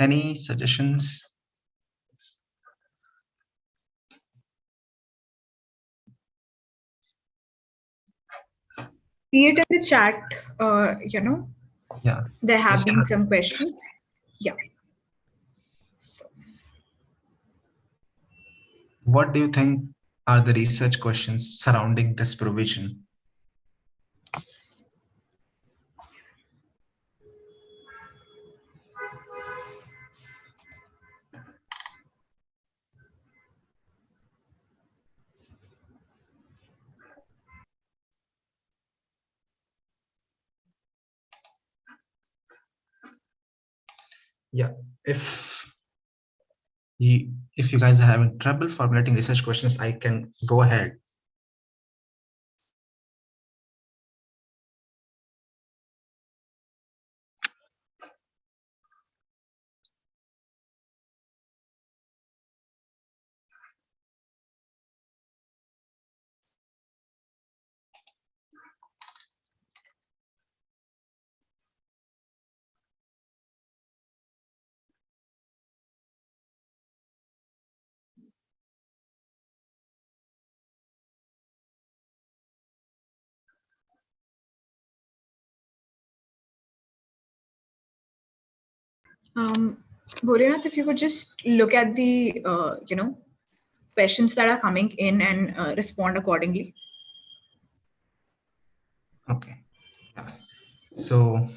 Any suggestions? See it in the chat, Yeah. There have been some questions. Yeah. So. What do you think are the research questions surrounding this provision? Yeah, if you guys are having trouble formulating research questions, I can go ahead. Gaurinath, if you could just look at the questions that are coming in and respond accordingly. Okay. Yeah. So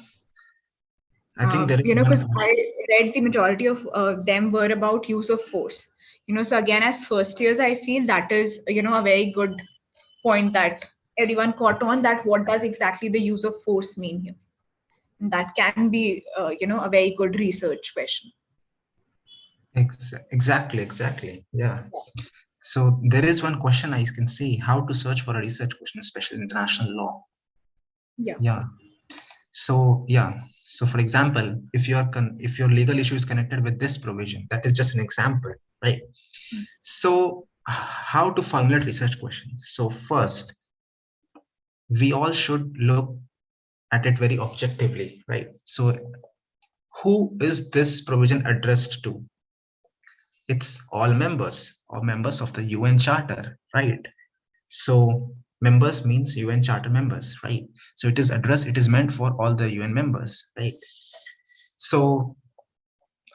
I think there is Because one. I read the majority of them were about use of force. So again, as first years, I feel that is, a very good point that everyone caught on, that what does exactly the use of force mean here. And that can be, a very good research question. Exactly. Yeah. So there is one question I can see: how to search for a research question, especially in international law. Yeah. Yeah. So yeah. So for example, if your legal issue is connected with this provision, that is just an example, right? Mm. So how to formulate research questions? So first, we all should look at it very objectively, right? So who is this provision addressed to? It's all members or members of the UN Charter, right? So members means UN Charter members, right? So it is meant for all the UN members, right? So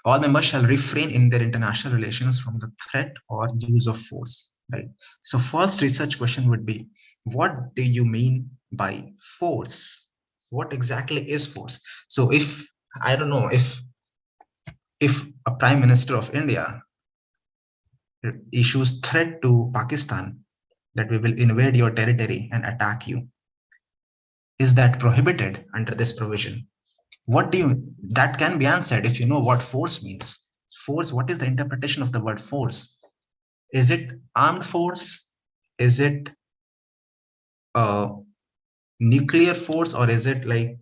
all members shall refrain in their international relations from the threat or use of force, right? So first research question would be, what do you mean by force? What exactly is force? So if, I don't know, if a prime minister of India issues threat to Pakistan that we will invade your territory and attack you, is that prohibited under this provision? What do you, that can be answered if you know what force means. Force, what is the interpretation of the word force? Is it armed force? Is it a nuclear force, or is it like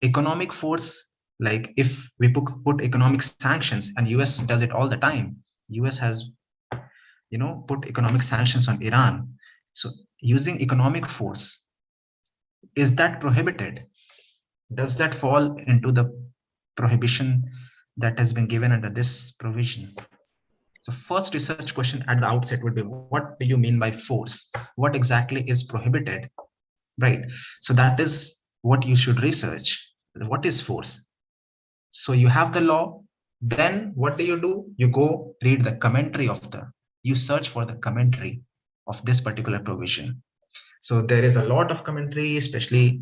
economic force? Like if we put economic sanctions, and US does it all the time. US has, put economic sanctions on Iran. So using economic force, is that prohibited? Does that fall into the prohibition that has been given under this provision? So first research question at the outset would be, what do you mean by force? What exactly is prohibited, right? So that is what you should research. What is force? So you have the law, then what do? You go read the commentary of you search for the commentary of this particular provision. So there is a lot of commentary, especially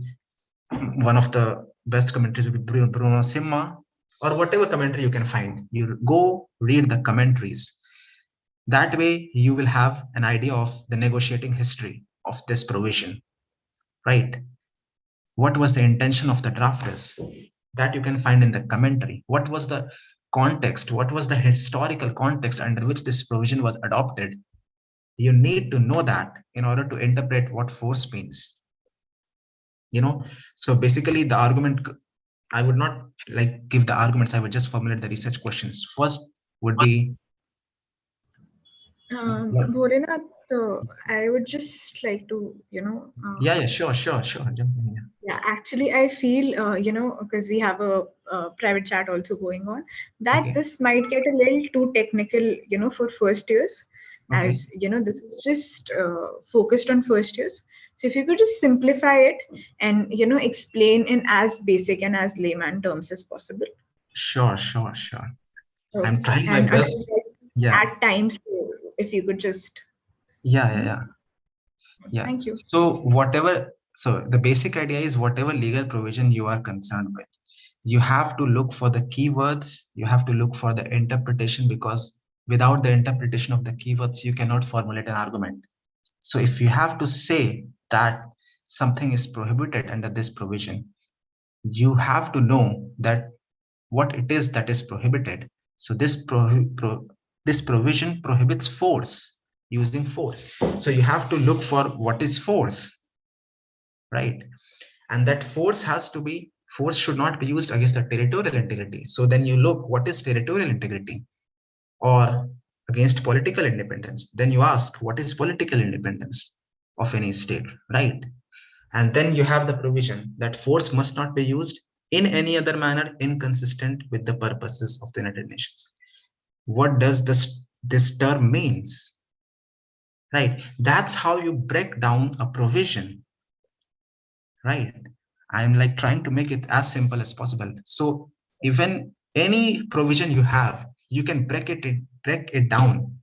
one of the best commentaries would be Bruno Simma, or whatever commentary you can find. You go read the commentaries. That way you will have an idea of the negotiating history of this provision, right? What was the intention of the drafters? That you can find in the commentary. What was the context? What was the historical context under which this provision was adopted? You need to know that in order to interpret what force means. So basically the argument, I would not like give the arguments, I would just formulate the research questions. First would be, Bholenath, I would just like to, yeah, sure. Jump in, yeah. yeah, actually, I feel, because we have a private chat also going on, that Okay. this might get a little too technical, for first years, Okay. as, this is just focused on first years. So if you could just simplify it and, explain in as basic and as layman terms as possible. Sure. I'm Okay. trying my And best. Yeah. at times, if you could just, Yeah. you know, Yeah. Yeah. thank you. So the basic idea is whatever legal provision you are concerned with, you have to look for the keywords, you have to look for the interpretation, because without the interpretation of the keywords, you cannot formulate an argument. So if you have to say that something is prohibited under this provision, you have to know that what it is that is prohibited. So this provision prohibits force, using force. So you have to look for what is force, right? And that force should not be used against the territorial integrity. So then you look, what is territorial integrity? Or against political independence. Then you ask, what is political independence of any state, right? And then you have the provision that force must not be used in any other manner inconsistent with the purposes of the United Nations. What does this term means? Right? That's how you break down a provision, right? I'm like trying to make it as simple as possible. So even any provision you have, you can break it down.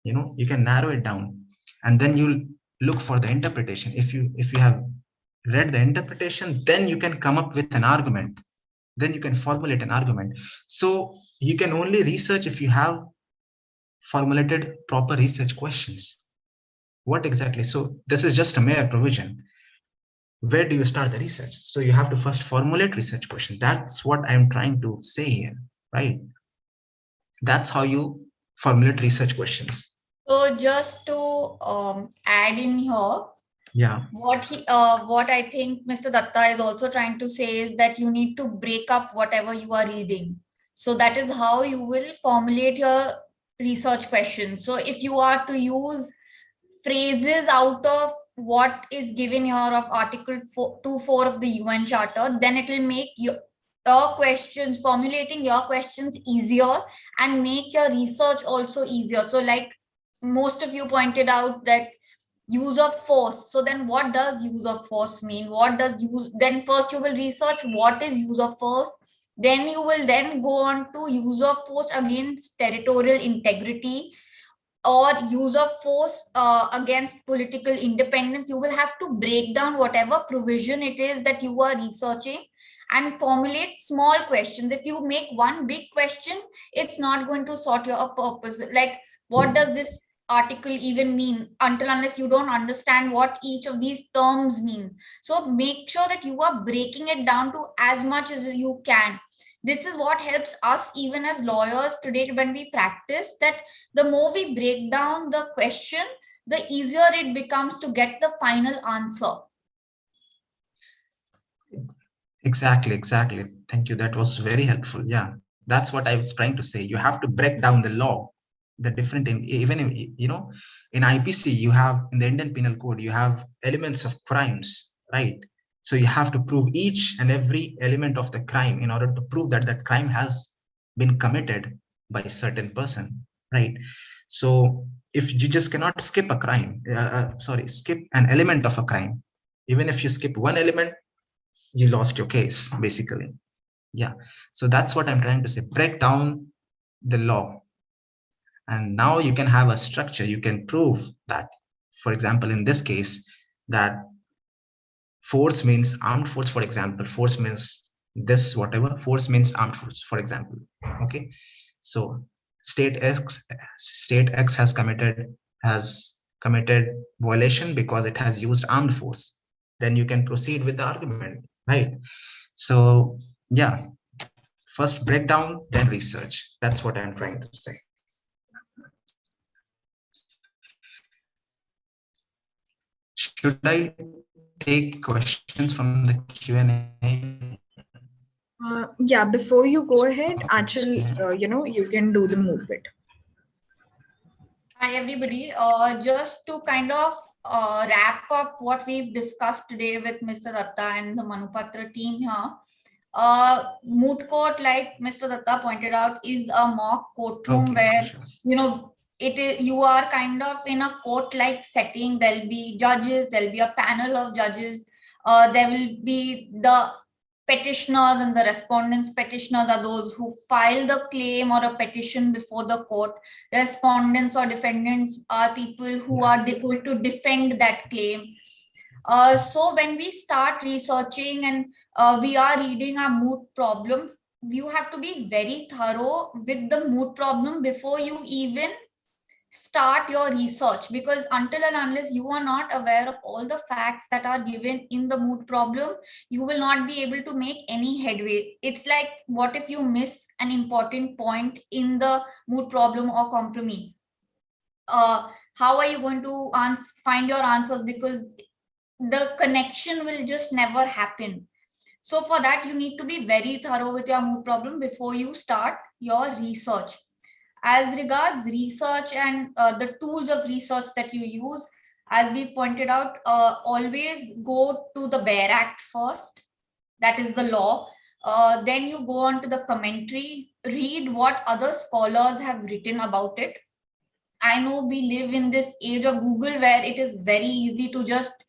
You can narrow it down, and then you'll look for the interpretation. If you have read the interpretation, then you can come up with an argument. Then you can formulate an argument. So you can only research if you have formulated proper research questions. What exactly? So this is just a mere provision. Where do you start the research? So you have to first formulate research question. That's what I'm trying to say here, right? That's how you formulate research questions. So just to add in here, Yeah. what I think Mr. Datta is also trying to say is that you need to break up whatever you are reading. So that is how you will formulate your research question. So if you are to use phrases out of what is given here of Article 2.4 of the UN Charter, then it will make your questions, formulating your questions easier and make your research also easier. So like most of you pointed out that use of force. So then what does use of force mean? What does use, then first you will research what is use of force. Then you will then go on to use of force against territorial integrity or use of force against political independence. You will have to break down whatever provision it is that you are researching and formulate small questions. If you make one big question, it's not going to sort your purpose. Like, what does this article even mean, until unless you don't understand what each of these terms mean. So make sure that you are breaking it down to as much as you can. This is what helps us even as lawyers today when we practice, that the more we break down the question, the easier it becomes to get the final answer. Exactly. Thank you. That was very helpful. Yeah, that's what I was trying to say. You have to break down the law, the different in, even in IPC, you have, in the Indian Penal Code, you have elements of crimes, right? So you have to prove each and every element of the crime in order to prove that that crime has been committed by a certain person, right? So if you just cannot skip a crime, skip an element of a crime, even if you skip one element, you lost your case, basically. Yeah. So that's what I'm trying to say. Break down the law. And now you can have a structure. You can prove that, for example, in this case, that force means armed force, for example. Force means this, whatever. Force means armed force, for example. Okay. So state X has committed violation because it has used armed force. Then you can proceed with the argument, right? So yeah, first breakdown, then research. That's what I'm trying to say. Should I take questions from the Q&A? Yeah, before you go ahead, actually, you can do the move bit. Hi, everybody. Just to kind of wrap up what we've discussed today with Mr. Datta and the Manupatra team here. Moot court, like Mr. Datta pointed out, is a mock courtroom where, it is, you are kind of in a court-like setting. There'll be judges, there'll be a panel of judges. There will be the petitioners, and the respondents. Petitioners are those who file the claim or a petition before the court. Respondents or defendants are people who are going to defend that claim. So when we start researching and we are reading a moot problem, you have to be very thorough with the moot problem before you even start your research, because until and unless you are not aware of all the facts that are given in the moot problem, you will not be able to make any headway. It's like, what if you miss an important point in the moot problem or compromise? How are you going to find your answers, because the connection will just never happen. So for that, you need to be very thorough with your moot problem before you start your research. As regards research and the tools of research that you use, as we've pointed out, always go to the Bare Act first. That is the law. Then you go on to the commentary, read what other scholars have written about it. I know we live in this age of Google where it is very easy to just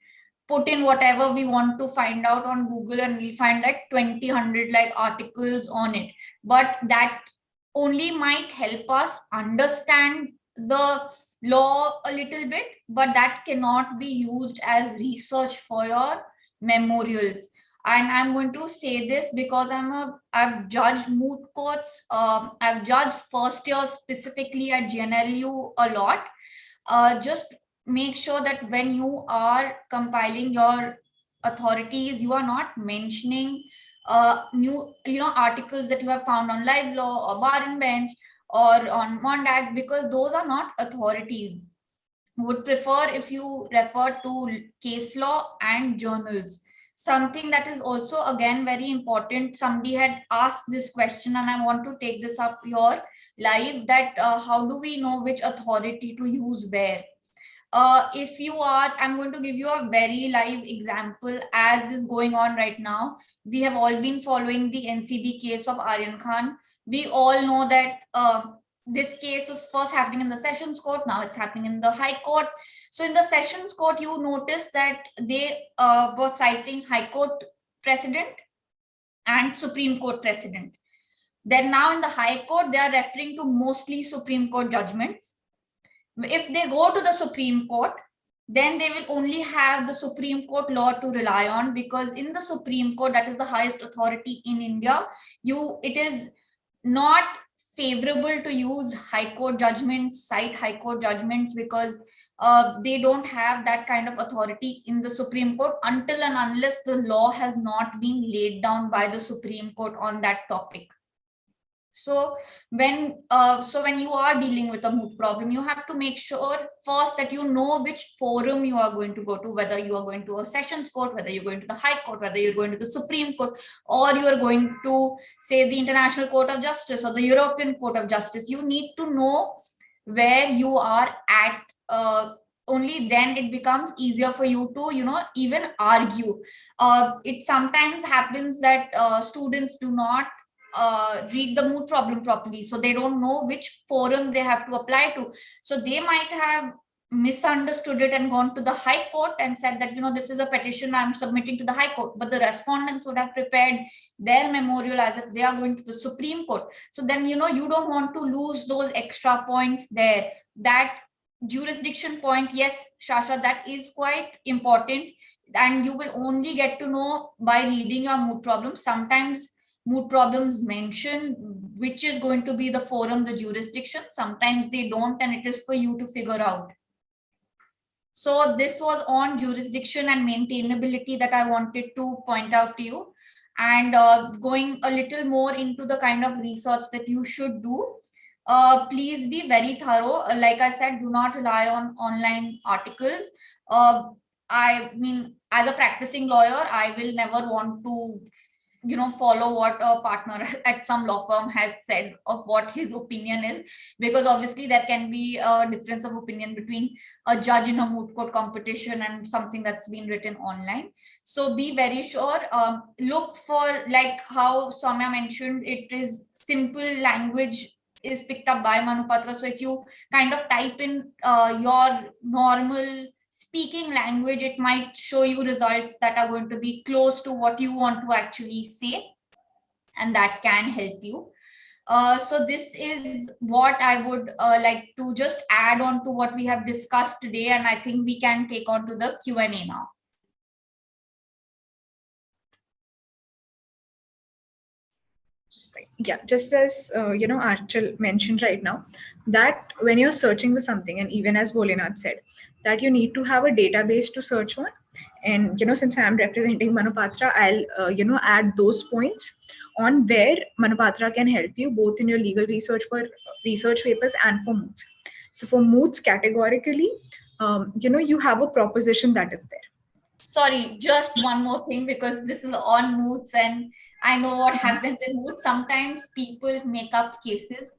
put in whatever we want to find out on Google, and we'll find like 200 like articles on it. But that only might help us understand the law a little bit, but that cannot be used as research for your memorials. And I'm going to say this because I've judged moot courts. I've judged first year specifically at GNLU a lot. Just make sure that when you are compiling your authorities, you are not mentioning new articles that you have found on Live Law or Bar and Bench or on Mondag, because those are not authorities. Would prefer if you refer to case law and journals. Something that is also again very important, somebody had asked this question and I want to take this up here live, that how do we know which authority to use where? If you are, I'm going to give you a very live example as is going on right now. We have all been following the NCB case of Aryan Khan. We all know that this case was first happening in the Sessions Court, now it's happening in the High Court. So in the Sessions Court, you notice that they were citing High Court precedent and Supreme Court precedent. Then now in the High Court, they are referring to mostly Supreme Court judgments. If they go to the Supreme Court, then they will only have the Supreme Court law to rely on, because in the Supreme Court, that is the highest authority in India, it is not favorable to use High Court judgments, cite High Court judgments, because they don't have that kind of authority in the Supreme Court until and unless the law has not been laid down by the Supreme Court on that topic. So when you are dealing with a moot problem, you have to make sure first that you know which forum you are going to go to, whether you are going to a Sessions Court, whether you're going to the High Court, whether you're going to the Supreme Court, or you are going to, say, the International Court of Justice or the European Court of Justice. You need to know where you are at. Only then it becomes easier for you to, even argue. It sometimes happens that students do not read the moot problem properly, so they don't know which forum they have to apply to. So they might have misunderstood it and gone to the High Court and said that, this is a petition I'm submitting to the High Court, but the respondents would have prepared their memorial as if they are going to the Supreme Court. So then, you don't want to lose those extra points there. That jurisdiction point, yes, Shasha, that is quite important, and you will only get to know by reading your moot problem. Sometimes moot problems mention which is going to be the forum, the jurisdiction. Sometimes they don't, and it is for you to figure out. So this was on jurisdiction and maintainability that I wanted to point out to you. And going a little more into the kind of research that you should do, please be very thorough. Like I said, do not rely on online articles. I mean, as a practicing lawyer, I will never want to follow what a partner at some law firm has said of what his opinion is, because obviously there can be a difference of opinion between a judge in a moot court competition and something that's been written online. So be very sure. Look for, like how Soumya mentioned, it is simple language is picked up by Manupatra. So if you kind of type in your normal speaking language, it might show you results that are going to be close to what you want to actually say, and that can help you. So this is what I would like to just add on to what we have discussed today, and I think we can take on to the Q&A now. Yeah, just as Archal mentioned right now, that when you're searching for something, and even as Bholenath said, that you need to have a database to search on. And since I'm representing Manupatra, I'll add those points on where Manupatra can help you both in your legal research for research papers and for moots. So for moots, categorically, you have a proposition that is there. Sorry, just one more thing, because this is on moots and I know what happens in moot. Sometimes people make up cases.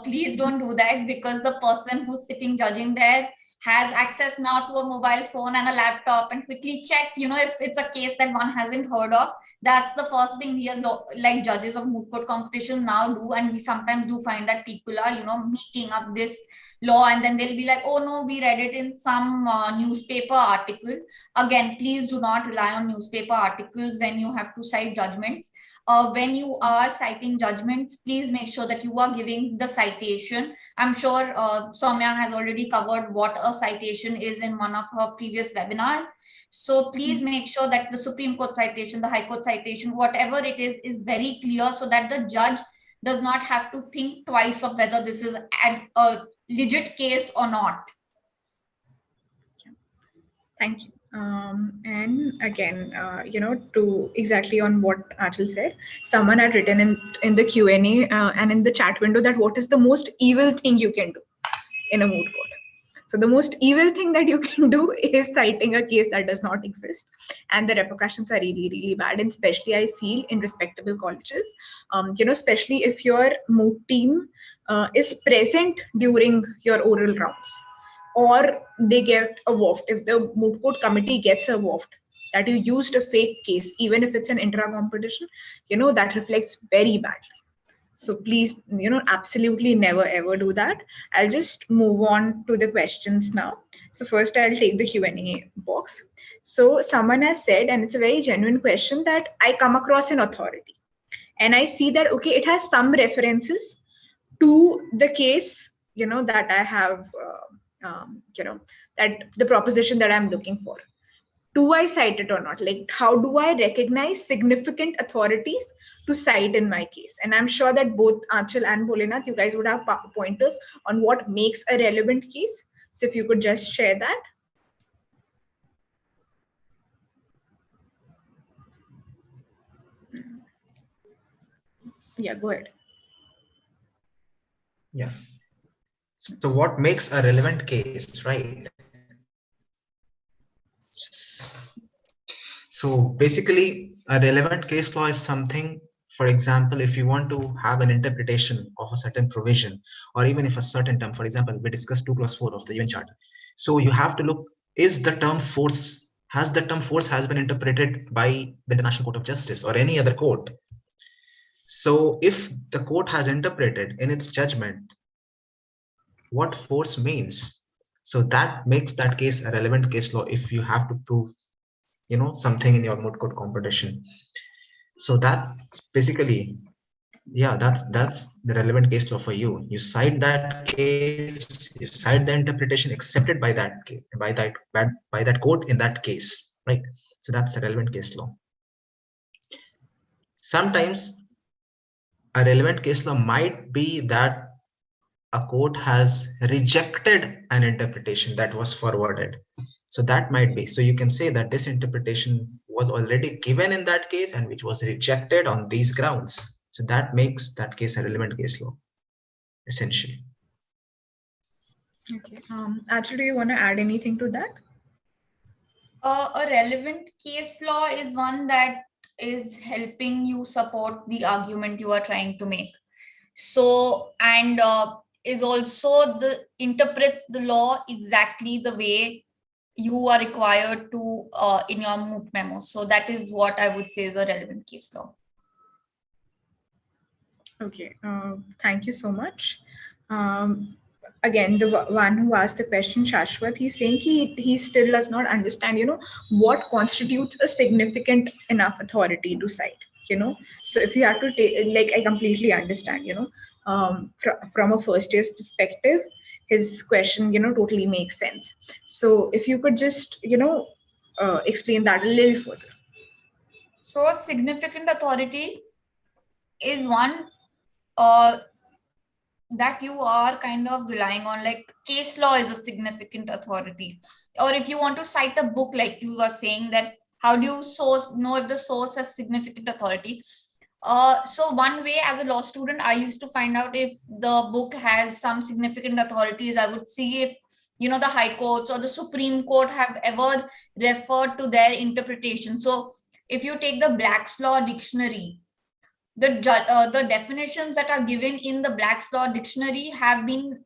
Please don't do that, because the person who's sitting judging there has access now to a mobile phone and a laptop and quickly check, if it's a case that one hasn't heard of. That's the first thing we as like judges of moot court competition now do. And we sometimes do find that people are, making up this law, and then they'll be like, oh no, we read it in some newspaper article. Again, please do not rely on newspaper articles when you have to cite judgments. When you are citing judgments, please make sure that you are giving the citation. I'm sure Soumya has already covered what a citation is in one of her previous webinars. So please make sure that the Supreme Court citation, the High Court citation, whatever it is very clear, so that the judge does not have to think twice of whether this is a legit case or not. Thank you. And again, to exactly on what Achal said, someone had written in the Q&A and in the chat window that what is the most evil thing you can do in a moot court. So the most evil thing that you can do is citing a case that does not exist, and the repercussions are really, really bad. And especially, I feel in respectable colleges, especially if your moot team is present during your oral rounds, or they get a waft. If the moot court committee gets a waft that you used a fake case, even if it's an intra competition, that reflects very badly. So please, absolutely never ever do that. I'll just move on to the questions now. So first I'll take the Q&A box. So someone has said, and it's a very genuine question, that I come across an authority and I see that, okay, it has some references to the case, that I have, that the proposition that I'm looking for. Do I cite it or not? Like, how do I recognize significant authorities to cite in my case? And I'm sure that both Aanchal and Bholenath, you guys would have pointers on what makes a relevant case. So if you could just share that. Yeah, go ahead. Yeah. So what makes a relevant case, right? So basically, a relevant case law is something, for example, if you want to have an interpretation of a certain provision, or even if a certain term, for example, we discussed 2 clause 4 of the UN Charter. So you have to look, is the term force, has the term force has been interpreted by the International Court of Justice or any other court? So if the court has interpreted in its judgment what force means, so that makes that case a relevant case law if you have to prove something in your moot court competition. So that basically, yeah, that's the relevant case law for you. You cite that case, you cite the interpretation accepted by that court in that case, right? So that's a relevant case law. Sometimes a relevant case law might be that a court has rejected an interpretation that was forwarded. So that might be, so you can say that this interpretation was already given in that case and which was rejected on these grounds. So that makes that case a relevant case law, essentially. Okay. Actually, you want to add anything to that? A relevant case law is one that is helping you support the argument you are trying to make. So, and is also interprets the law exactly the way you are required to in your moot memo. So that is what I would say is a relevant case law. Okay, thank you so much. Again, the one who asked the question, Shashwat, he's saying he still does not understand, what constitutes a significant enough authority to cite, So if you have to take, like, I completely understand, from a first year's perspective, his question, totally makes sense. So if you could just, explain that a little further. So a significant authority is one that you are kind of relying on, like case law is a significant authority. Or if you want to cite a book, like you are saying, that how do you know if the source has significant authority? So one way as a law student, I used to find out if the book has some significant authorities. I would see if, the high courts or the Supreme Court have ever referred to their interpretation. So if you take the Black's Law Dictionary, the definitions that are given in the Black's Law Dictionary have been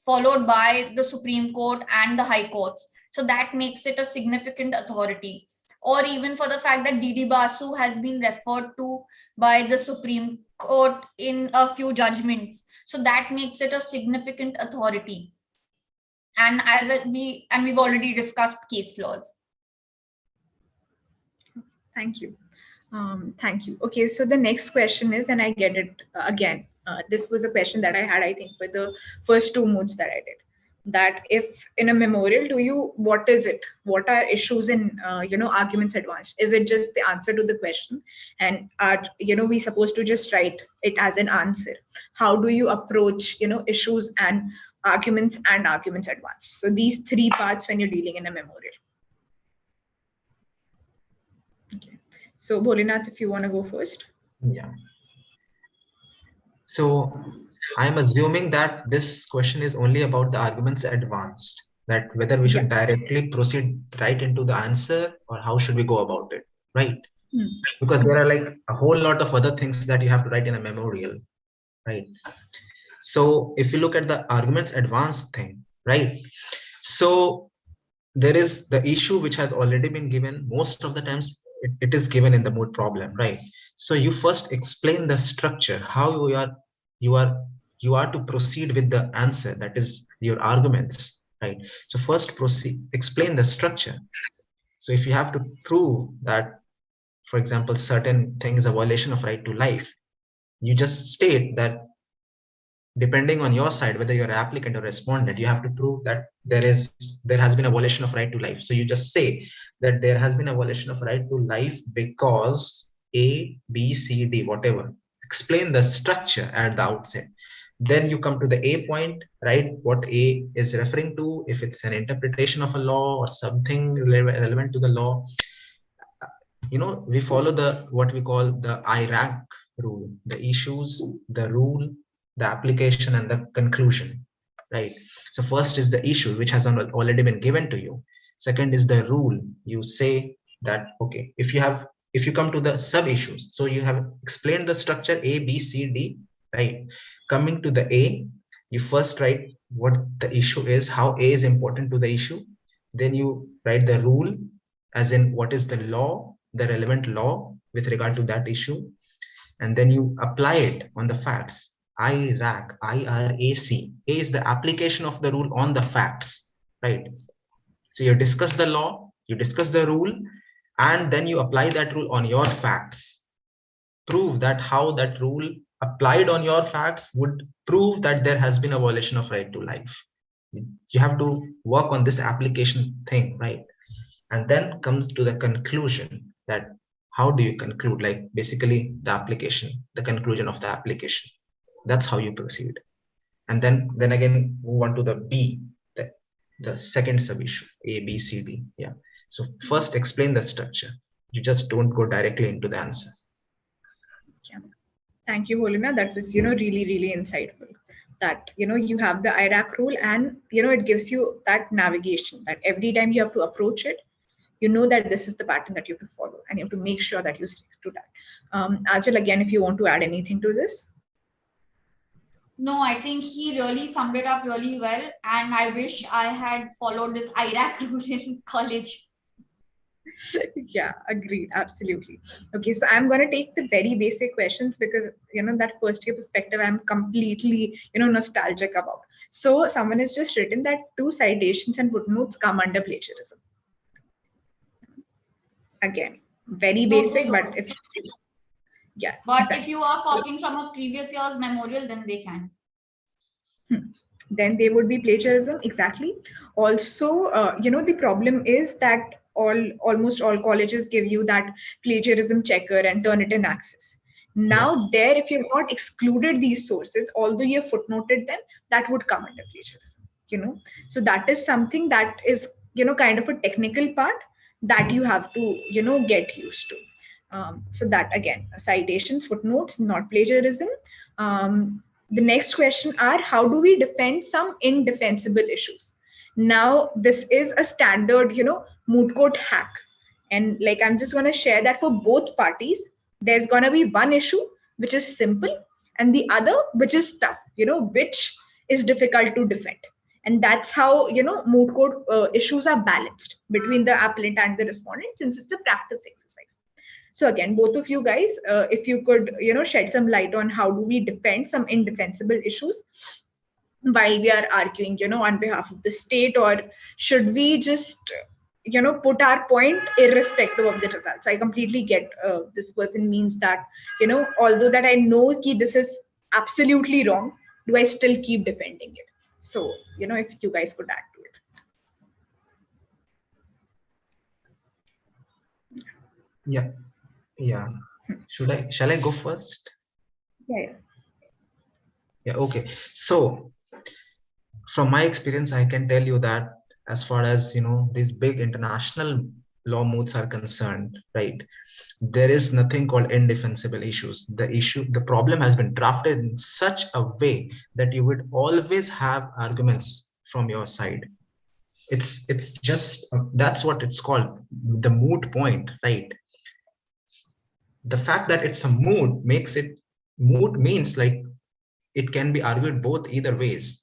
followed by the Supreme Court and the High Courts. So that makes it a significant authority. Or even for the fact that D.D. Basu has been referred to by the Supreme court in a few judgments. So that makes it a significant authority. And we've already discussed case laws. Thank you. Thank you. Okay, so the next question is, and I get it again. This was a question that I had, I think, with the first two moots that I did. That if in a memorial, what is it? What are issues in, arguments advanced? Is it just the answer to the question? And are, we supposed to just write it as an answer? How do you approach, issues and arguments advanced? So these three parts when you're dealing in a memorial. Okay. So Bholinath, if you want to go first. Yeah. So I'm assuming that this question is only about the arguments advanced, that whether we should directly proceed right into the answer or how should we go about it, right? Because there are like a whole lot of other things that you have to write in a memorial, right? So if you look at the arguments advanced thing, right? So there is the issue which has already been given. Most of the times it is given in the Moot problem, right? So you first explain the structure, how you are to proceed with the answer, that is your arguments, right? So first explain the structure. So if you have to prove that, for example, certain thing is a violation of right to life, you just state that depending on your side, whether you're applicant or respondent, you have to prove that there has been a violation of right to life. So you just say that there has been a violation of right to life because A, B, C, D, whatever. Explain the structure at the outset. Then you come to the A point, right? What A is referring to, if it's an interpretation of a law or something relevant to the law. We follow what we call the IRAC rule: the issues, the rule, the application, and the conclusion, right? So first is the issue, which has already been given to you. Second is the rule. You say that, okay, if you come to the sub issues, so you have explained the structure A, B, C, D, right? Coming to the A, you first write what the issue is, how A is important to the issue. Then you write the rule, as in what is the law, the relevant law with regard to that issue. And then you apply it on the facts. IRAC, IRAC. A is the application of the rule on the facts, right? So you discuss the law, you discuss the rule, and then you apply that rule on your facts. Prove that how that rule applied on your facts would prove that there has been a violation of right to life. You have to work on this application thing, right? And then comes to the conclusion, that how do you conclude, like basically the application, the conclusion of the application. That's how you proceed. And then again move on to the B, the second sub issue, A, B, C, D. Yeah. So first explain the structure. You just don't go directly into the answer. Yeah. Thank you, Holina. That was, really, really insightful. That, you have the IRAC rule, and, it gives you that navigation, that every time you have to approach it, you know that this is the pattern that you have to follow, and you have to make sure that you stick to that. Ajal, again, if you want to add anything to this. No, I think he really summed it up really well. And I wish I had followed this IRAC rule in college. Yeah, agreed. Absolutely. Okay, so I'm going to take the very basic questions because, that first year perspective, I'm completely, nostalgic about. So someone has just written that 2 citations and footnotes come under plagiarism. Again, very basic, but if yeah. But exactly. If you are copying from a previous year's memorial, then they can. Then they would be plagiarism. Exactly. Also, the problem is that almost all colleges give you that plagiarism checker and Turnitin access. Now, there, if you've not excluded these sources, although you have footnoted them, that would come under plagiarism. So that is something that is, kind of a technical part that you have to, get used to. So that, again, citations, footnotes, not plagiarism. The next question are, how do we defend some indefensible issues? Now, this is a standard, moot court hack. And like, I'm just going to share that for both parties, there's going to be one issue, which is simple, and the other, which is tough, which is difficult to defend. And that's how, moot court issues are balanced between the applicant and the respondent, since it's a practice exercise. So again, both of you guys, if you could, shed some light on how do we defend some indefensible issues while we are arguing, on behalf of the state, or should we just, put our point irrespective of the result. So I completely get this person means that, although that I know ki this is absolutely wrong, do I still keep defending it? So, if you guys could add to it. Yeah. Shall I go first? Yeah. Okay. So from my experience, I can tell you that as far as, these big international law moots are concerned, right? There is nothing called indefensible issues. The problem has been drafted in such a way that you would always have arguments from your side. It's just, that's what it's called, the moot point, right? The fact that it's a moot makes it, moot means like it can be argued both either ways,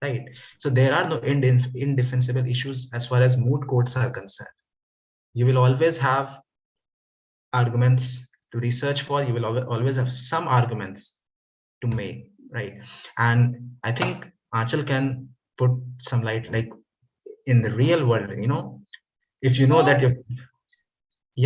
right? So there are no indefensible issues as far as moot courts are concerned. You will always have arguments to research for, you will always have some arguments to make, right? And I think Achal can put some light, like in the real world, if you know that you're,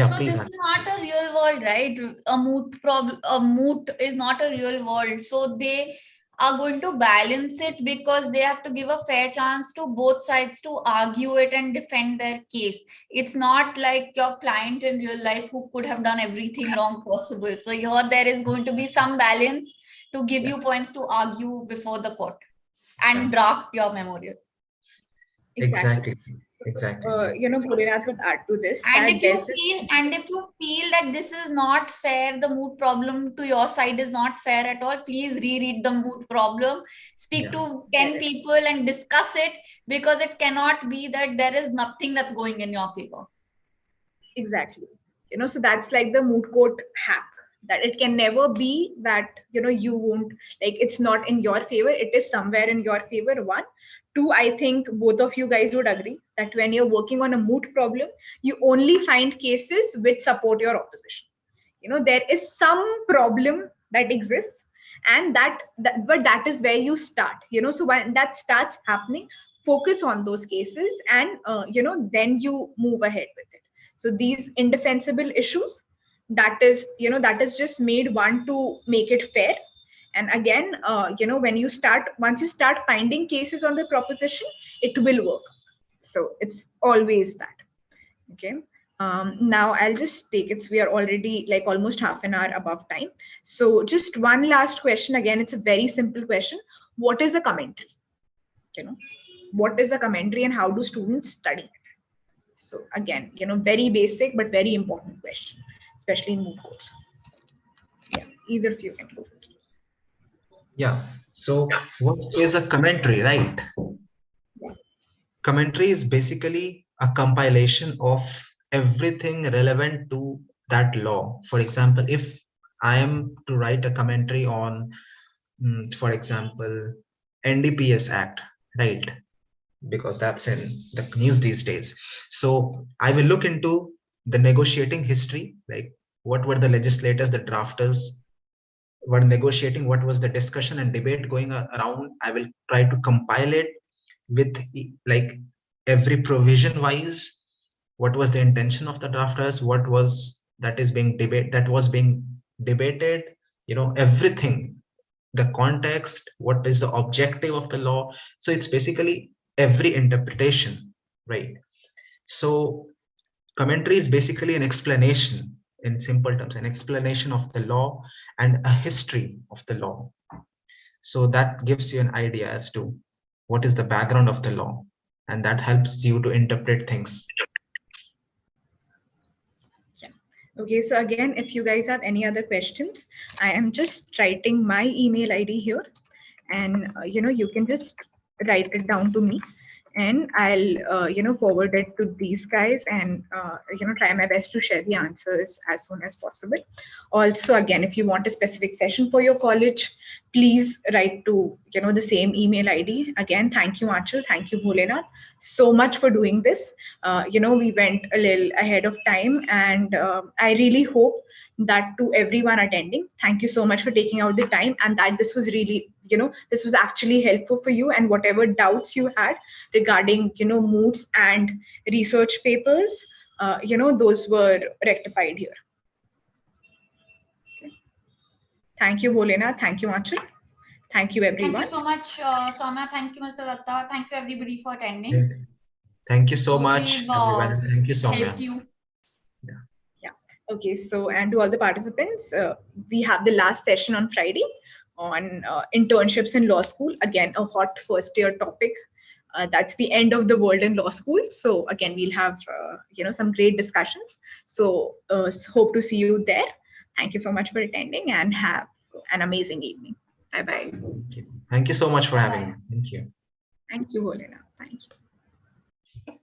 So please. this is not a real world, right? A moot is not a real world. So they are going to balance it because they have to give a fair chance to both sides to argue it and defend their case. It's not like your client in real life who could have done everything wrong possible. So here there is going to be some balance to give you points to argue before the court and draft your memorial. Exactly. Bholenath would add to this. And if you feel that this is not fair, the moot problem to your side is not fair at all, please reread the moot problem, speak to 10 people and discuss it, because it cannot be that there is nothing that's going in your favor. Exactly. So that's like the moot court hack, that it can never be that, you won't, like, it's not in your favor, it is somewhere in your favor. One. Two, I think both of you guys would agree that when you're working on a moot problem, you only find cases which support your opposition. There is some problem that exists, and but that is where you start. So when that starts happening, focus on those cases, and then you move ahead with it. So these indefensible issues, that is just made one to make it fair. And again, once you start finding cases on the proposition, it will work. So it's always that. Okay. Now I'll just take it. We are already like almost half an hour above time. So just one last question. Again, it's a very simple question. What is a commentary? What is a commentary and how do students study it? So again, very basic, but very important question, especially in moot courts. Yeah, either of you can go first. Yeah. So what is a commentary, right? Commentary is basically a compilation of everything relevant to that law. For example, if I am to write a commentary on, for example, NDPS Act, right? Because that's in the news these days. So I will look into the negotiating history, like what were the legislators, the drafters were negotiating, what was the discussion and debate going around. I will try to compile it with like every provision wise, what was the intention of the drafters, what was being debated, everything, the context, what is the objective of the law. So it's basically every interpretation, right? So commentary is basically an explanation, in simple terms, an explanation of the law and a history of the law. So that gives you an idea as to what is the background of the law, and that helps you to interpret things. Yeah. Okay, so again, if you guys have any other questions, I am just writing my email ID here, and you can just write it down to me, and I'll forward it to these guys, and try my best to share the answers as soon as possible. Also, again, if you want a specific session for your college, please write to the same email ID. Again, thank you, Achal. Thank you, Bholenath, so much for doing this. We went a little ahead of time, and I really hope that to everyone attending, thank you so much for taking out the time, and that this was really, this was actually helpful for you, and whatever doubts you had regarding, moots and research papers, those were rectified here. Okay. Thank you, Bholenath. Thank you, Achal. Thank you, everyone. Thank you so much, Soumya. Thank you, Mr. Datta. Thank you, everybody, for attending. Thank you so Hope much, we've, everyone. Thank you, Soumya. helped you. Yeah. Okay. So, and to all the participants, we have the last session on Friday on internships in law school. Again, a hot first year topic. That's the end of the world in law school. So again, we'll have some great discussions. So hope to see you there. Thank you so much for attending, and have an amazing evening. Bye bye. Thank you so much for having me. Thank you. Thank you, Bholenath. Thank you.